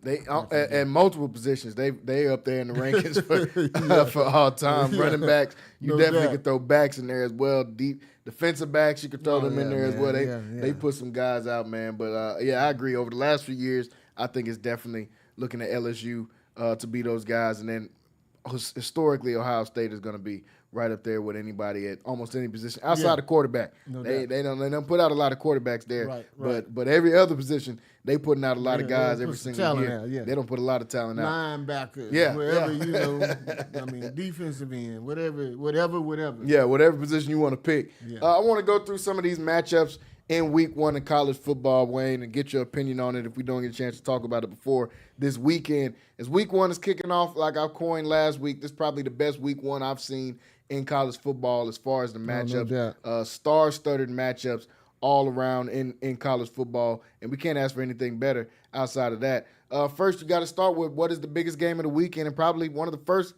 they at multiple positions. They up there in the rankings for all time. Running backs, you definitely could throw backs in there as well. Deep defensive backs, you could throw them in there as well. They put some guys out, man. But I agree. Over the last few years, I think it's definitely looking at LSU to be those guys, and then historically, Ohio State is going to be right up there with anybody at almost any position outside of quarterback. They don't put out a lot of quarterbacks there, but every other position they putting out a lot of guys every single year. They don't put a lot of talent out. Linebackers, wherever you know. I mean, defensive end, whatever. Yeah, whatever position you want to pick. Yeah. I want to go through some of these matchups in week one in college football, Wayne, and get your opinion on it if we don't get a chance to talk about it before this weekend. As week one is kicking off, like I coined last week, this is probably the best week one I've seen in college football as far as the matchups. Star-studded matchups all around in college football, and we can't ask for anything better outside of that. First, you got to start with what is the biggest game of the weekend, and probably one of the first.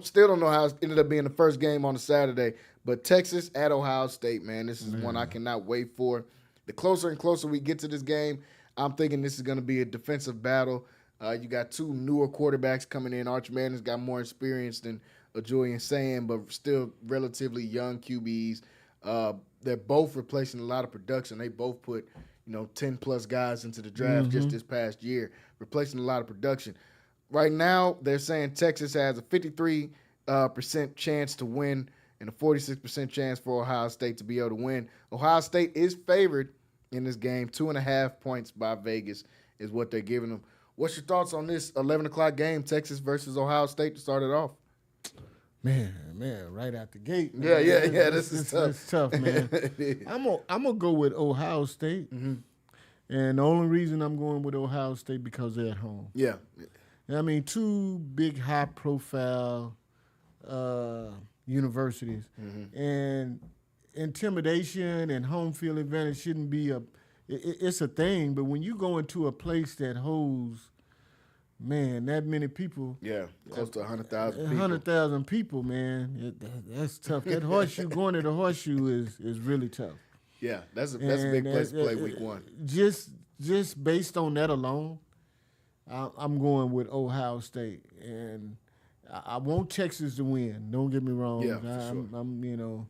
Still don't know how it ended up being the first game on a Saturday, but Texas at Ohio State, man, this is one I cannot wait for. The closer and closer we get to this game, I'm thinking this is going to be a defensive battle. You got two newer quarterbacks coming in. Arch Manning's got more experience than Julian Sand, but still relatively young QBs. They're both replacing a lot of production. They both put 10-plus guys into the draft just this past year, replacing a lot of production. Right now, they're saying Texas has a 53% chance to win and a 46% chance for Ohio State to be able to win. Ohio State is favored in this game. 2.5 points by Vegas is what they're giving them. What's your thoughts on this 11 o'clock game, Texas versus Ohio State, to start it off? Man, right out the gate. Man. Yeah. This is tough. It's tough, man. I'm gonna go with Ohio State, and the only reason I'm going with Ohio State because they're at home. Yeah. I mean, two big high-profile universities, and intimidation and home field advantage shouldn't be it's a thing. But when you go into a place that holds man, that many people. Yeah, close to 100,000 people. 100,000 people, man. That's tough. That horseshoe, going to the horseshoe is really tough. Yeah, that's a big place to play week one. Just based on that alone, I'm going with Ohio State, and I want Texas to win. Don't get me wrong. Yeah, for sure. I'm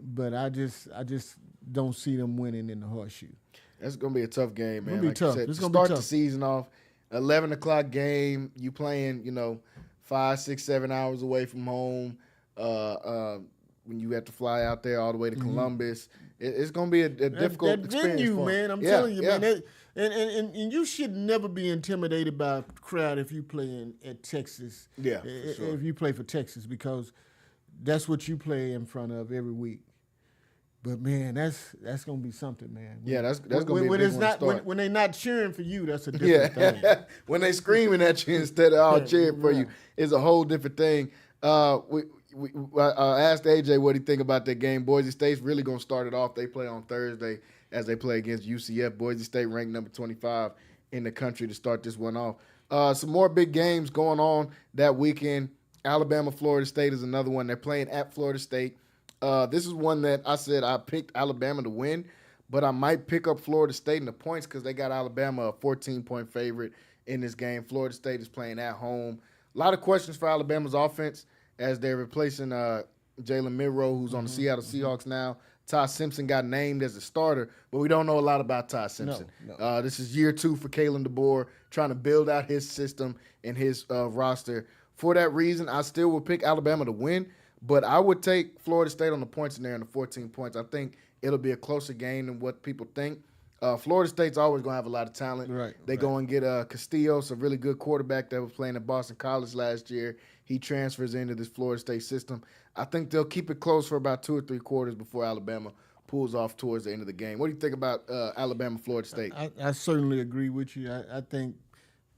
but I just don't see them winning in the horseshoe. That's gonna be a tough game, man. It's gonna be tough. You said, It's to gonna be start tough. the season off, 11 o'clock game. You playing, 5, 6, 7 hours away from home. When you have to fly out there all the way to Columbus, it's gonna be a difficult that experience venue, for 'em. man. I'm telling you, man. And you should never be intimidated by a crowd if you play at Texas. Yeah, for sure. If you play for Texas, because that's what you play in front of every week. But man, that's gonna be something, man. Yeah, that's gonna be a when big it's one to not start. when they're not cheering for you. That's a different thing. Yeah, when they screaming at you instead of all cheering for you, is a whole different thing. I asked AJ what he think about that game. Boise State's really gonna start it off. They play on Thursday as they play against UCF. Boise State ranked number 25 in the country to start this one off. Some more big games going on that weekend. Alabama, Florida State is another one. They're playing at Florida State. This is one that I said I picked Alabama to win, but I might pick up Florida State in the points because they got Alabama a 14-point favorite in this game. Florida State is playing at home. A lot of questions for Alabama's offense as they're replacing Jalen Milroe, who's on the Seattle Seahawks now. Ty Simpson got named as a starter, but we don't know a lot about Ty Simpson. No. This is year 2 for Kalen DeBoer, trying to build out his system and his roster. For that reason, I still would pick Alabama to win, but I would take Florida State on the points in there in the 14 points. I think it'll be a closer game than what people think. Florida State's always going to have a lot of talent. They go and get Castillo, a really good quarterback that was playing at Boston College last year. He transfers into this Florida State system. I think they'll keep it close for about 2 or 3 quarters before Alabama pulls off towards the end of the game. What do you think about Alabama, Florida State? I certainly agree with you. I think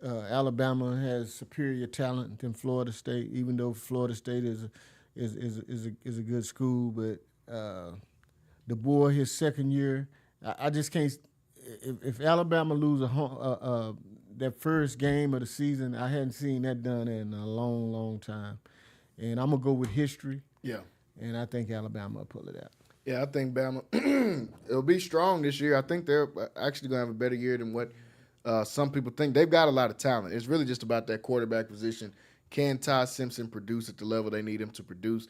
Alabama has superior talent than Florida State, even though Florida State is a good school. But DeBoer, his second year, I just can't. If Alabama lose that first game of the season, I hadn't seen that done in a long, long time. And I'm gonna go with history. Yeah. And I think Alabama will pull it out. Yeah, I think Bama it'll be strong this year. I think they're actually gonna have a better year than what some people think. They've got a lot of talent. It's really just about that quarterback position. Can Ty Simpson produce at the level they need him to produce?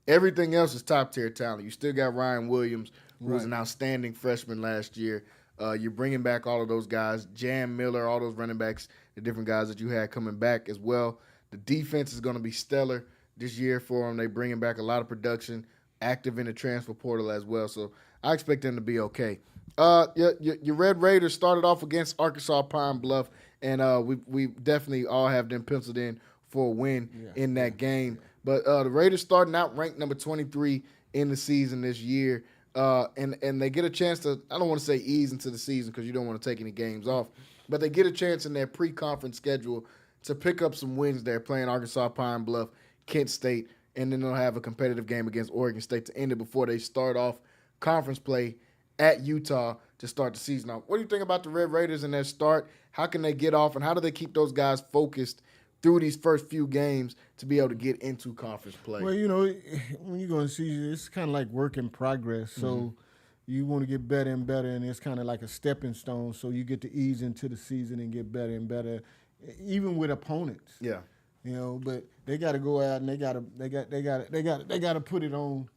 Everything else is top-tier talent. You still got Ryan Williams, who was an outstanding freshman last year. You're bringing back all of those guys, Jam Miller, all those running backs, the different guys that you had coming back as well. The defense is going to be stellar this year for them. They're bringing back a lot of production, active in the transfer portal as well. So I expect them to be okay. Your Red Raiders started off against Arkansas Pine Bluff, and we definitely all have them penciled in for a win in that game. But the Raiders starting out ranked number 23 in the season this year. And they get a chance to, I don't want to say ease into the season because you don't want to take any games off, but they get a chance in their pre-conference schedule to pick up some wins there, playing Arkansas Pine Bluff, Kent State, and then they'll have a competitive game against Oregon State to end it before they start off conference play at Utah to start the season off. What do you think about the Red Raiders in their start? How can they get off, and how do they keep those guys focused through these first few games to be able to get into conference play? Well, when you're going to see, it's kind of like work in progress. So you want to get better and better, and it's kind of like a stepping stone. So you get to ease into the season and get better and better, even with opponents. Yeah. But they got to go out and they got to put it on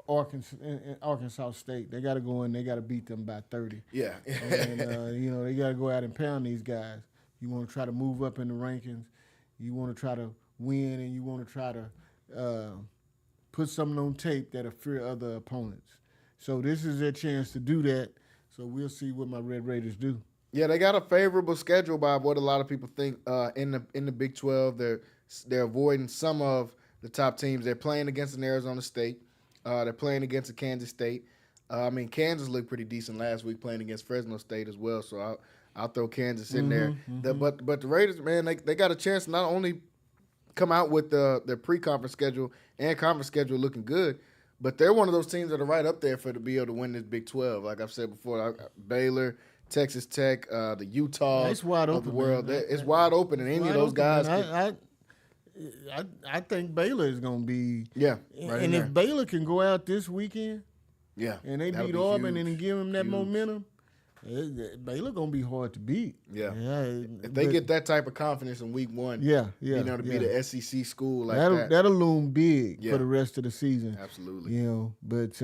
Arkansas State. They got to go in. They got to beat them by 30. Yeah. And they got to go out and pound these guys. You want to try to move up in the rankings. You want to try to win, and you want to try to put something on tape that'll fear other opponents. So this is their chance to do that. So we'll see what my Red Raiders do. Yeah, they got a favorable schedule by what a lot of people think in the Big 12. They're avoiding some of the top teams. They're playing against an Arizona State. They're playing against a Kansas State. Kansas looked pretty decent last week playing against Fresno State as well. So I'll throw Kansas in there. But the Raiders, man, they got a chance to not only come out with their pre-conference schedule and conference schedule looking good, but they're one of those teams that are right up there to be able to win this Big 12. Like I've said before, Baylor, Texas Tech, the Utah It's wide of open, the world. man. It's wide open, and any of those guys. I think Baylor is going to be. Yeah, right and in if there. Baylor can go out this weekend, Yeah, and they that'll beat be Auburn huge, and give them that huge. momentum, Baylor going to be hard to beat. Yeah. If but they get that type of confidence in week one, yeah, to be the SEC school like that'll loom big Yeah. for the rest of the season. Absolutely. You know, but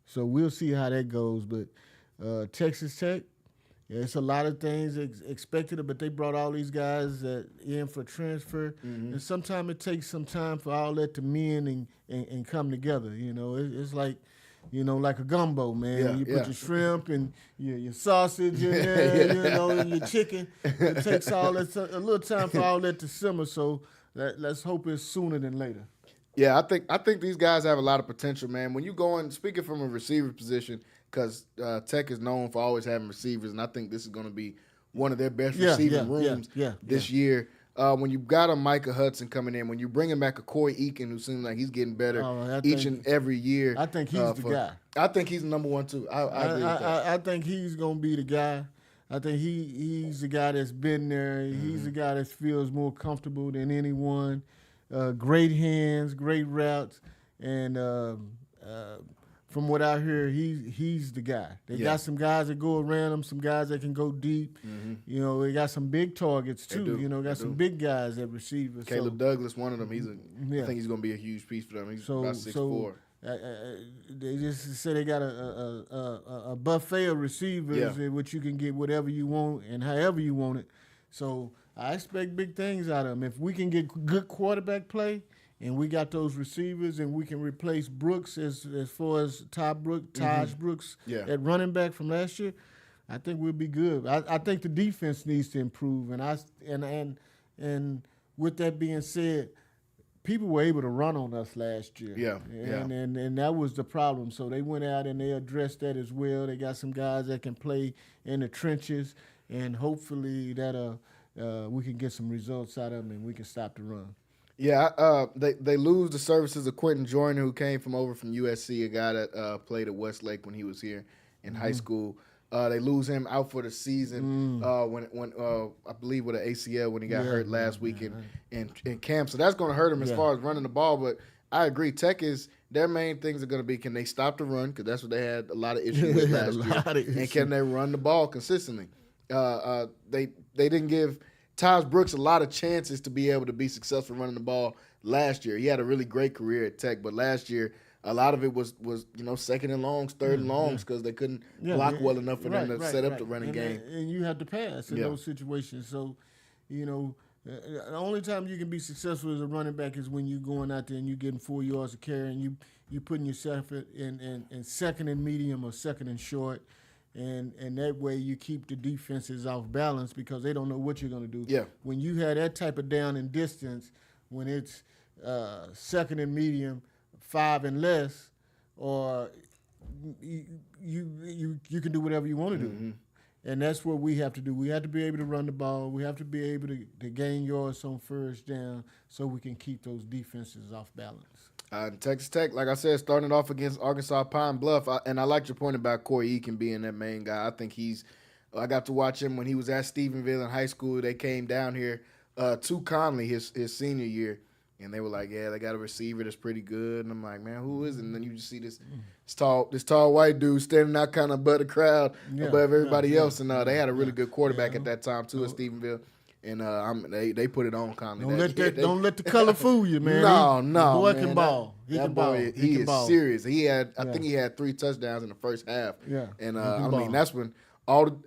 so we'll see how that goes. But Texas Tech, it's a lot of things expected, but they brought all these guys in for transfer, and sometimes it takes some time for all that to mend and come together. You know, it's like, like a gumbo, man. Yeah, You put yeah. your shrimp and your sausage in there, and your chicken. It takes a little time for all that to simmer. So let's hope it's sooner than later. Yeah, I think these guys have a lot of potential, man. When you go in, speaking from a receiver position, because Tech is known for always having receivers, and I think this is going to be one of their best receiving rooms this year. When you got a Micah Hudson coming in, when you bringing back a Corey Eakin, who seems like he's getting better and every year. I think he's the guy. I think he's the number one, too. I agree with that. I think he's going to be the guy. I think he's the guy that's been there. He's the guy that feels more comfortable than anyone. Great hands, great routes, and from what I hear, he's the guy. They got some guys that go around him, some guys that can go deep. They got some big targets too. Got some big guys at receiver. Caleb Douglas, one of them. I think he's going to be a huge piece for them. He's about 6'4". They just said they got a buffet of receivers in which you can get whatever you want and however you want it. So I expect big things out of them. If we can get good quarterback play, and we got those receivers, and we can replace Brooks as far as Taj Brooks at running back from last year, I think we'll be good. I think the defense needs to improve, and with that being said, people were able to run on us last year. And that was the problem. So they went out and they addressed that as well. They got some guys that can play in the trenches, and hopefully that we can get some results out of them and we can stop the run. Yeah, they lose the services of Quentin Joyner, who came from USC, a guy that played at Westlake when he was here in high school. They lose him out for the season when I believe with an ACL when he got hurt last week in camp. So that's going to hurt him as far as running the ball. But I agree, Tech is their main things are going to be, can they stop the run, because that's what they had a lot of issues with last year, and can they run the ball consistently. They didn't give Taj Brooks a lot of chances to be able to be successful running the ball last year. He had a really great career at Tech, but last year a lot of it was second and longs, third and longs, because they couldn't block well enough for them to set up the running game. And you have to pass in those situations. So, the only time you can be successful as a running back is when you're going out there and you're getting 4 yards of carry and you putting yourself in second and medium or second and short. And that way you keep the defenses off balance because they don't know what you're going to do. Yeah. When you have that type of down and distance, when it's second and medium, 5 and less, or you can do whatever you want to do. And that's what we have to do. We have to be able to run the ball. We have to be able to gain yards on first down so we can keep those defenses off balance. Texas Tech, like I said, starting off against Arkansas Pine Bluff, and I like your point about Corey Eakin being that main guy. I think I got to watch him when he was at Stephenville in high school. They came down here to Conley his senior year, and they were like, yeah, they got a receiver that's pretty good. And I'm like, man, who is it? And then you just see this tall white dude standing out kind of above the crowd, above everybody else. And they had a really good quarterback at that time, too, at Stephenville. And they put it on Conley. Don't let the color fool you, man. No, the boy man, can ball. He can ball. He is serious. I think he had 3 touchdowns in the first half. Yeah, and that's when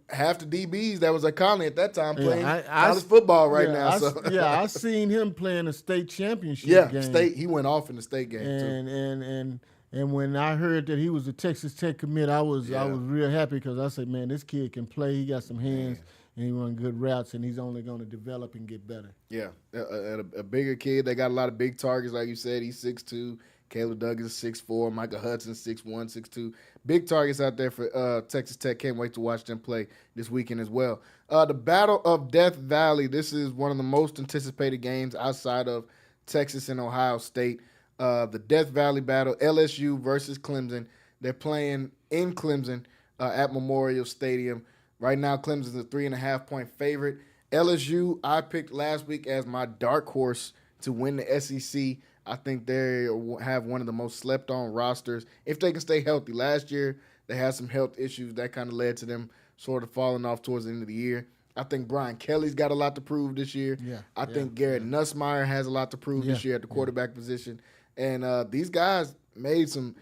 half the DBs that was at Conley at that time playing college football now. I seen him playing a state championship game. State. He went off in the state game too. And when I heard that he was a Texas Tech commit, I was real happy because I said, man, this kid can play. He got some hands. And he run good routes, and he's only going to develop and get better. Yeah, a bigger kid. They got a lot of big targets, like you said. He's 6'2". Caleb Douglas is 6'4". Micah Hudson 6'1", 6'2". Big targets out there for Texas Tech. Can't wait to watch them play this weekend as well. The Battle of Death Valley. This is one of the most anticipated games outside of Texas and Ohio State. The Death Valley Battle, LSU versus Clemson. They're playing in Clemson at Memorial Stadium. Right now, Clemson's a 3.5-point favorite. LSU, I picked last week as my dark horse to win the SEC. I think they have one of the most slept-on rosters if they can stay healthy. Last year, they had some health issues that kind of led to them sort of falling off towards the end of the year. I think Brian Kelly's got a lot to prove this year. I think Garrett Nussmeier has a lot to prove this year at the quarterback position. And these guys made some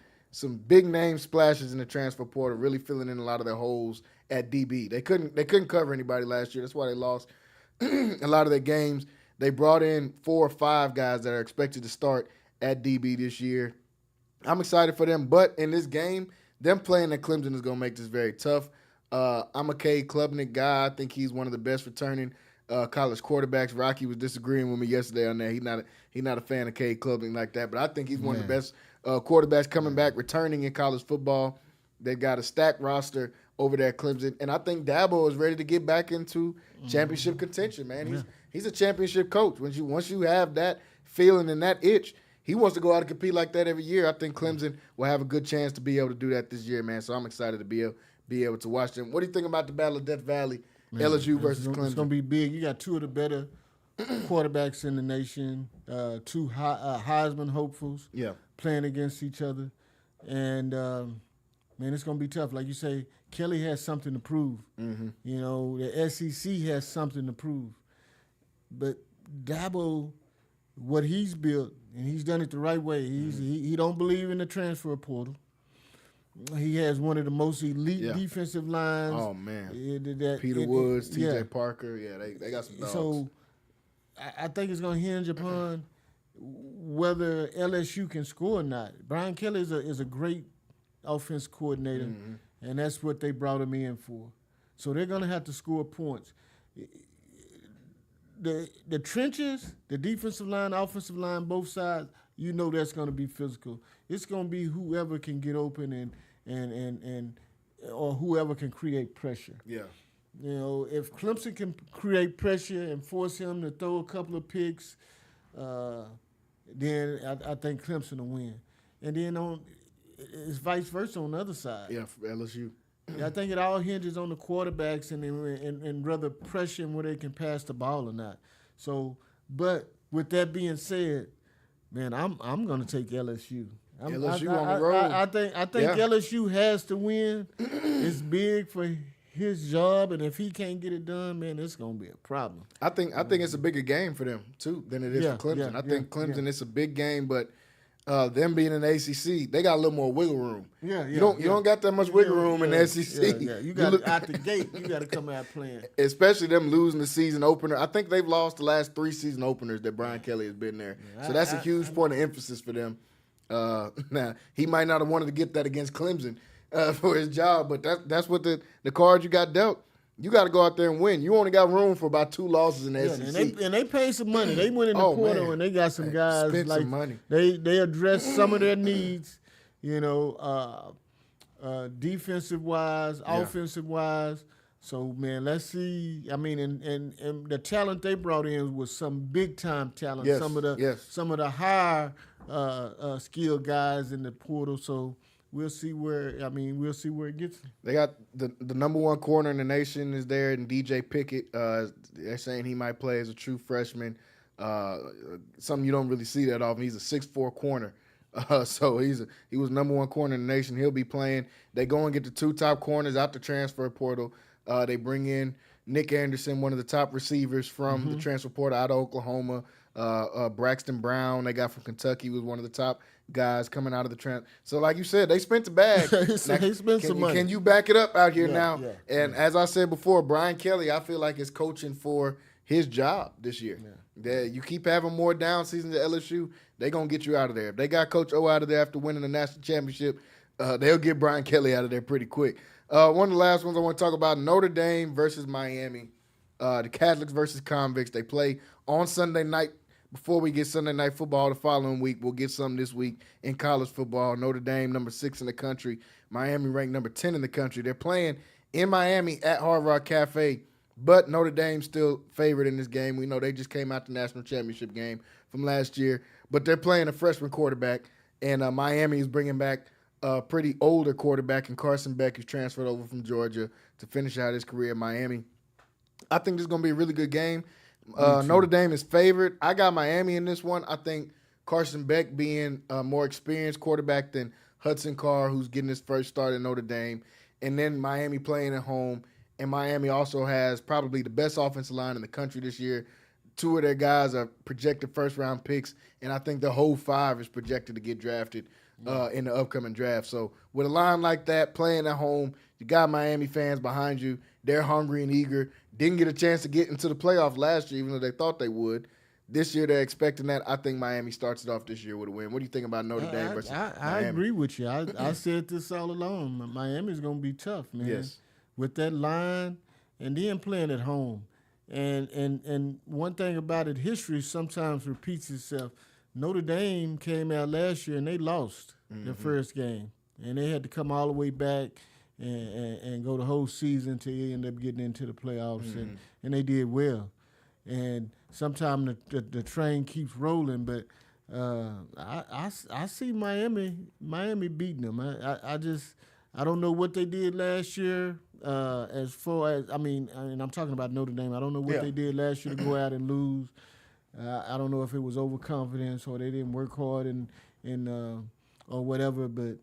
big name splashes in the transfer portal, really filling in a lot of their holes at DB. They couldn't cover anybody last year. That's why they lost a lot of their games. They brought in 4 or 5 guys that are expected to start at DB this year. I'm excited for them, but in this game, them playing at Clemson is going to make this very tough. I'm a Cade Klubnik guy. I think he's one of the best returning college quarterbacks. Rocky was disagreeing with me yesterday on that. He's not a fan of Cade Klubnik like that, but I think he's one of the best quarterbacks coming back, returning in college football. They've got a stacked roster over there at Clemson, and I think Dabo is ready to get back into championship contention, man. He's a championship coach. Once you have that feeling and that itch, he wants to go out and compete like that every year. I think Clemson will have a good chance to be able to do that this year, man. So I'm excited to be able to watch them. What do you think about the Battle of Death Valley, LSU versus Clemson? It's going to be big. You got 2 of the better quarterbacks in the nation, 2 Heisman hopefuls playing against each other. And, man, it's going to be tough. Like you say, Kelly has something to prove. You know, the SEC has something to prove. But Dabo, what he's built, and he's done it the right way. He don't believe in the transfer portal. He has one of the most elite defensive lines. Oh, man. Peter Woods, T.J. Parker. Yeah, they got some dogs. So I think it's going to hinge upon whether LSU can score or not. Brian Kelly is a great offense coordinator, and that's what they brought him in for. So they're going to have to score points. The trenches, the defensive line, offensive line, both sides, you know that's going to be physical. It's going to be whoever can get open and or whoever can create pressure. Yeah. You know, if Clemson can create pressure and force him to throw a couple of picks, then I think Clemson will win. And then it's vice versa on the other side. Yeah, for LSU. I think it all hinges on the quarterbacks and whether pressure and where they can pass the ball or not. So, but with that being said, man, I'm going to take LSU. LSU on the road. I think LSU has to win. It's big for his job, and if he can't get it done, man, it's going to be a problem. I think it's a bigger game for them too than it is for Clemson. I think Clemson it's a big game, but them being in the ACC, they got a little more wiggle room. You don't got that much wiggle room in the SEC. You got out the gate. You got to come out playing. Especially them losing the season opener. I think they've lost the last 3 season openers that Brian Kelly has been there. So that's a huge point of emphasis for them. Now he might not have wanted to get that against Clemson for his job, but that's what the cards you got dealt. You got to go out there and win. You only got room for about 2 losses in the SEC. And they paid some money. They went in the portal and they got some guys. Spent some money. They addressed some of their needs, you know, defensive wise, offensive wise. So man, let's see. I mean, and the talent they brought in was some big time talent. Yes. Some of the higher skilled guys in the portal. So. We'll see where it gets. They got the number 1 corner in the nation is there, and DJ Pickett. They're saying he might play as a true freshman. Something you don't really see that often. He's a 6'4" corner. So he was number 1 corner in the nation. He'll be playing. They go and get the 2 top corners out the transfer portal. They bring in Nick Anderson, one of the top receivers from the transfer portal out of Oklahoma. Braxton Brown, they got from Kentucky, was one of the top guys coming out of the transfer. So like you said, they spent the bag. They spent some money. Can you back it up out here now? Yeah, and as I said before, Brian Kelly, I feel like is coaching for his job this year. You keep having more down seasons at LSU, they're going to get you out of there. If they got Coach O out of there after winning the national championship, they'll get Brian Kelly out of there pretty quick. One of the last ones I want to talk about, Notre Dame versus Miami. The Catholics versus convicts. They play on Sunday night. Before we get Sunday Night Football the following week, we'll get some this week in college football. Notre Dame, number 6 in the country. Miami ranked number 10 in the country. They're playing in Miami at Hard Rock Cafe, but Notre Dame still favored in this game. We know they just came out the national championship game from last year, but they're playing a freshman quarterback, and Miami is bringing back a pretty older quarterback in Carson Beck, who's transferred over from Georgia to finish out his career in Miami. I think this is going to be a really good game. Notre Dame is favored. I got Miami in this one. I think Carson Beck being a more experienced quarterback than Hudson Carr, who's getting his first start at Notre Dame, and then Miami playing at home. And Miami also has probably the best offensive line in the country this year. 2 of their guys are projected first-round picks, and I think the whole 5 is projected to get drafted in the upcoming draft. So with a line like that, playing at home, you got Miami fans behind you. They're hungry and eager. Didn't get a chance to get into the playoff last year, even though they thought they would. This year they're expecting that. I think Miami starts it off this year with a win. What do you think about Notre Dame versus Miami? I agree with you. I said this all along. Miami's going to be tough, man. Yes. With that line and then playing at home. And one thing about it, history sometimes repeats itself. Notre Dame came out last year and they lost their first game. And they had to come all the way back and go the whole season to end up getting into the playoffs. And they did well. And sometimes the train keeps rolling, but I see Miami beating them. I don't know what they did last year as far as, and I'm talking about Notre Dame. I don't know what they did last year to go out and lose. I don't know if it was overconfidence or they didn't work hard or whatever, but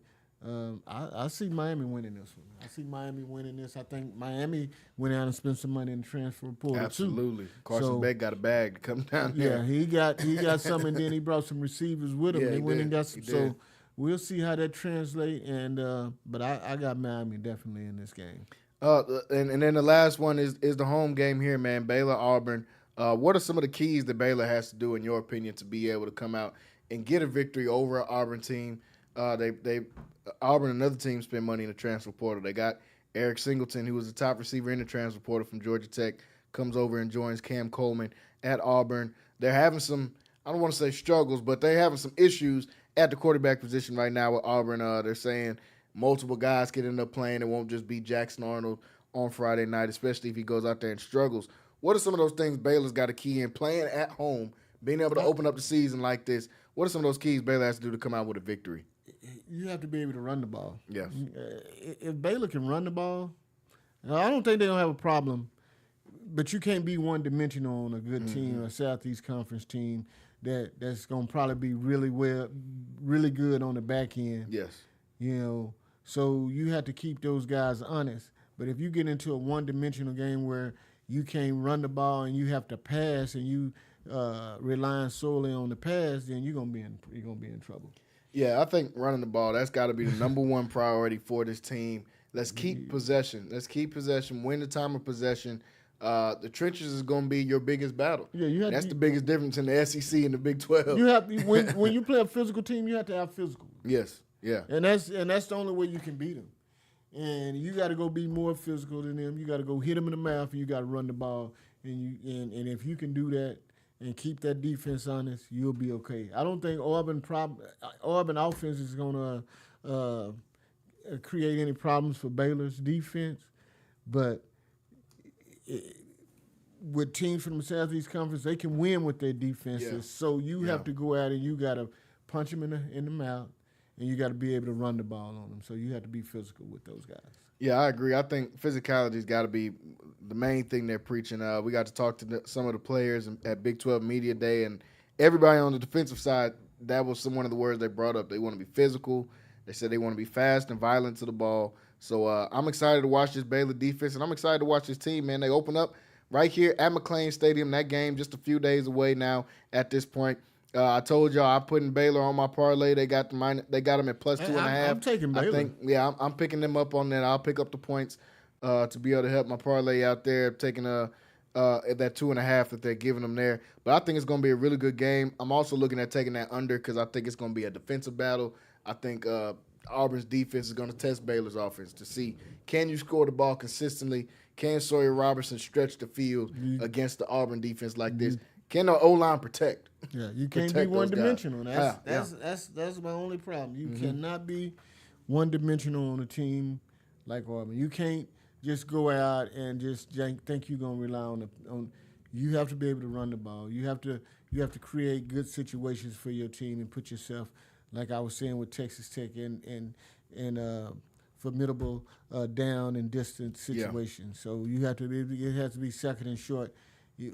I see Miami winning this one. I see Miami winning this. I think Miami went out and spent some money in the transfer portal too. Absolutely. Carson Beck got a bag to come down there. Yeah, he got some, and then he brought some receivers with him. Yeah, they went did. and got some. He So did. we'll see how that translates. And but I got Miami definitely in this game. And then the last one is the home game here, man. Baylor Auburn. What are some of the keys that Baylor has to do, in your opinion, to be able to come out and get a victory over an Auburn team? Auburn, another team, spent money in the transfer portal. They got Eric Singleton, who was the top receiver in the transfer portal from Georgia Tech, comes over and joins Cam Coleman at Auburn. They're having some, I don't want to say struggles, but they're having some issues at the quarterback position right now with Auburn. They're saying multiple guys could end up playing. It won't just be Jackson Arnold on Friday night, especially if he goes out there and struggles. What are some of those things Baylor's got a key in, playing at home, being able to open up the season like this? What are some of those keys Baylor has to do to come out with a victory? You have to be able to run the ball. Yes. If Baylor can run the ball, I don't think they're going to have a problem. But you can't be one-dimensional on a good team, a Southeast Conference team that's going to probably be really good on the back end. Yes. So you have to keep those guys honest. But if you get into a one-dimensional game where you can't run the ball and you have to pass and you relying solely on the pass, then you're gonna be in trouble. Yeah, I think running the ball, that's got to be the number one priority for this team. Let's keep possession. Win the time of possession. The trenches is going to be your biggest battle. Yeah, that's the biggest difference in the SEC and the Big 12. You have when you play a physical team, you have to have physical. Yes, yeah. And that's the only way you can beat them. And you got to go be more physical than them. You got to go hit them in the mouth, and you got to run the ball. And if you can do that and keep that defense honest, you'll be okay. I don't think Auburn offense is going to create any problems for Baylor's defense, but with teams from the Southeast Conference, they can win with their defenses. Yeah. So you have to go out and you got to punch them in the mouth, and you got to be able to run the ball on them. So you have to be physical with those guys. Yeah, I agree. I think physicality's got to be the main thing they're preaching. We got to talk to some of the players at Big 12 Media Day, and everybody on the defensive side, that was one of the words they brought up. They want to be physical. They said they want to be fast and violent to the ball. So I'm excited to watch this Baylor defense, and I'm excited to watch this team, man. They open up right here at McLean Stadium. That game just a few days away now at this point. I told y'all I'm putting Baylor on my parlay. They got them at +2.5. I'm taking Baylor. I'm picking them up on that. I'll pick up the points to be able to help my parlay out there, taking that 2.5 that they're giving them there. But I think it's going to be a really good game. I'm also looking at taking that under because I think it's going to be a defensive battle. I think Auburn's defense is going to test Baylor's offense to see, can you score the ball consistently? Can Sawyer Robertson stretch the field against the Auburn defense like this? Can the O-line protect? Yeah, you can't be one-dimensional. That's my only problem. You cannot be one-dimensional on a team like Auburn. You can't just go out and just think you're going to rely on. You have to be able to run the ball. You have to create good situations for your team and put yourself like I was saying with Texas Tech and formidable down and distance situations. So you have to it has to be second and short.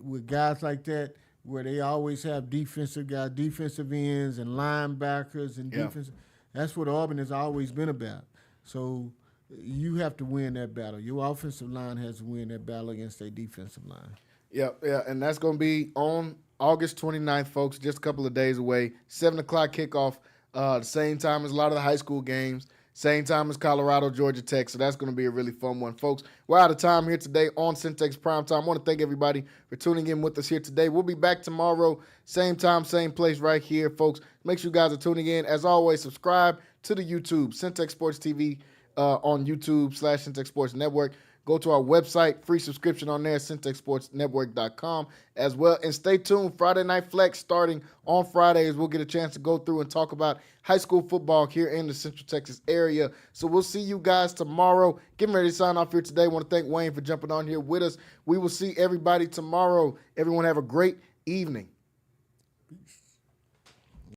With guys like that, where they always have defensive guys, defensive ends and linebackers and defensive. That's what Auburn has always been about. So you have to win that battle. Your offensive line has to win that battle against their defensive line. Yeah, and that's going to be on August 29th, folks, just a couple of days away. 7 o'clock kickoff, the same time as a lot of the high school games, same time as Colorado, Georgia Tech, so that's going to be a really fun one. Folks, we're out of time here today on Centex Primetime. I want to thank everybody for tuning in with us here today. We'll be back tomorrow, same time, same place right here, folks. Make sure you guys are tuning in. As always, subscribe to the YouTube, Centex Sports TV on YouTube/Centex Sports Network. Go to our website, free subscription on there, CentexSportsNetwork.com as well. And stay tuned, Friday Night Flex starting on Fridays. We'll get a chance to go through and talk about high school football here in the Central Texas area. So we'll see you guys tomorrow. Getting ready to sign off here today. I want to thank Wayne for jumping on here with us. We will see everybody tomorrow. Everyone have a great evening. Peace.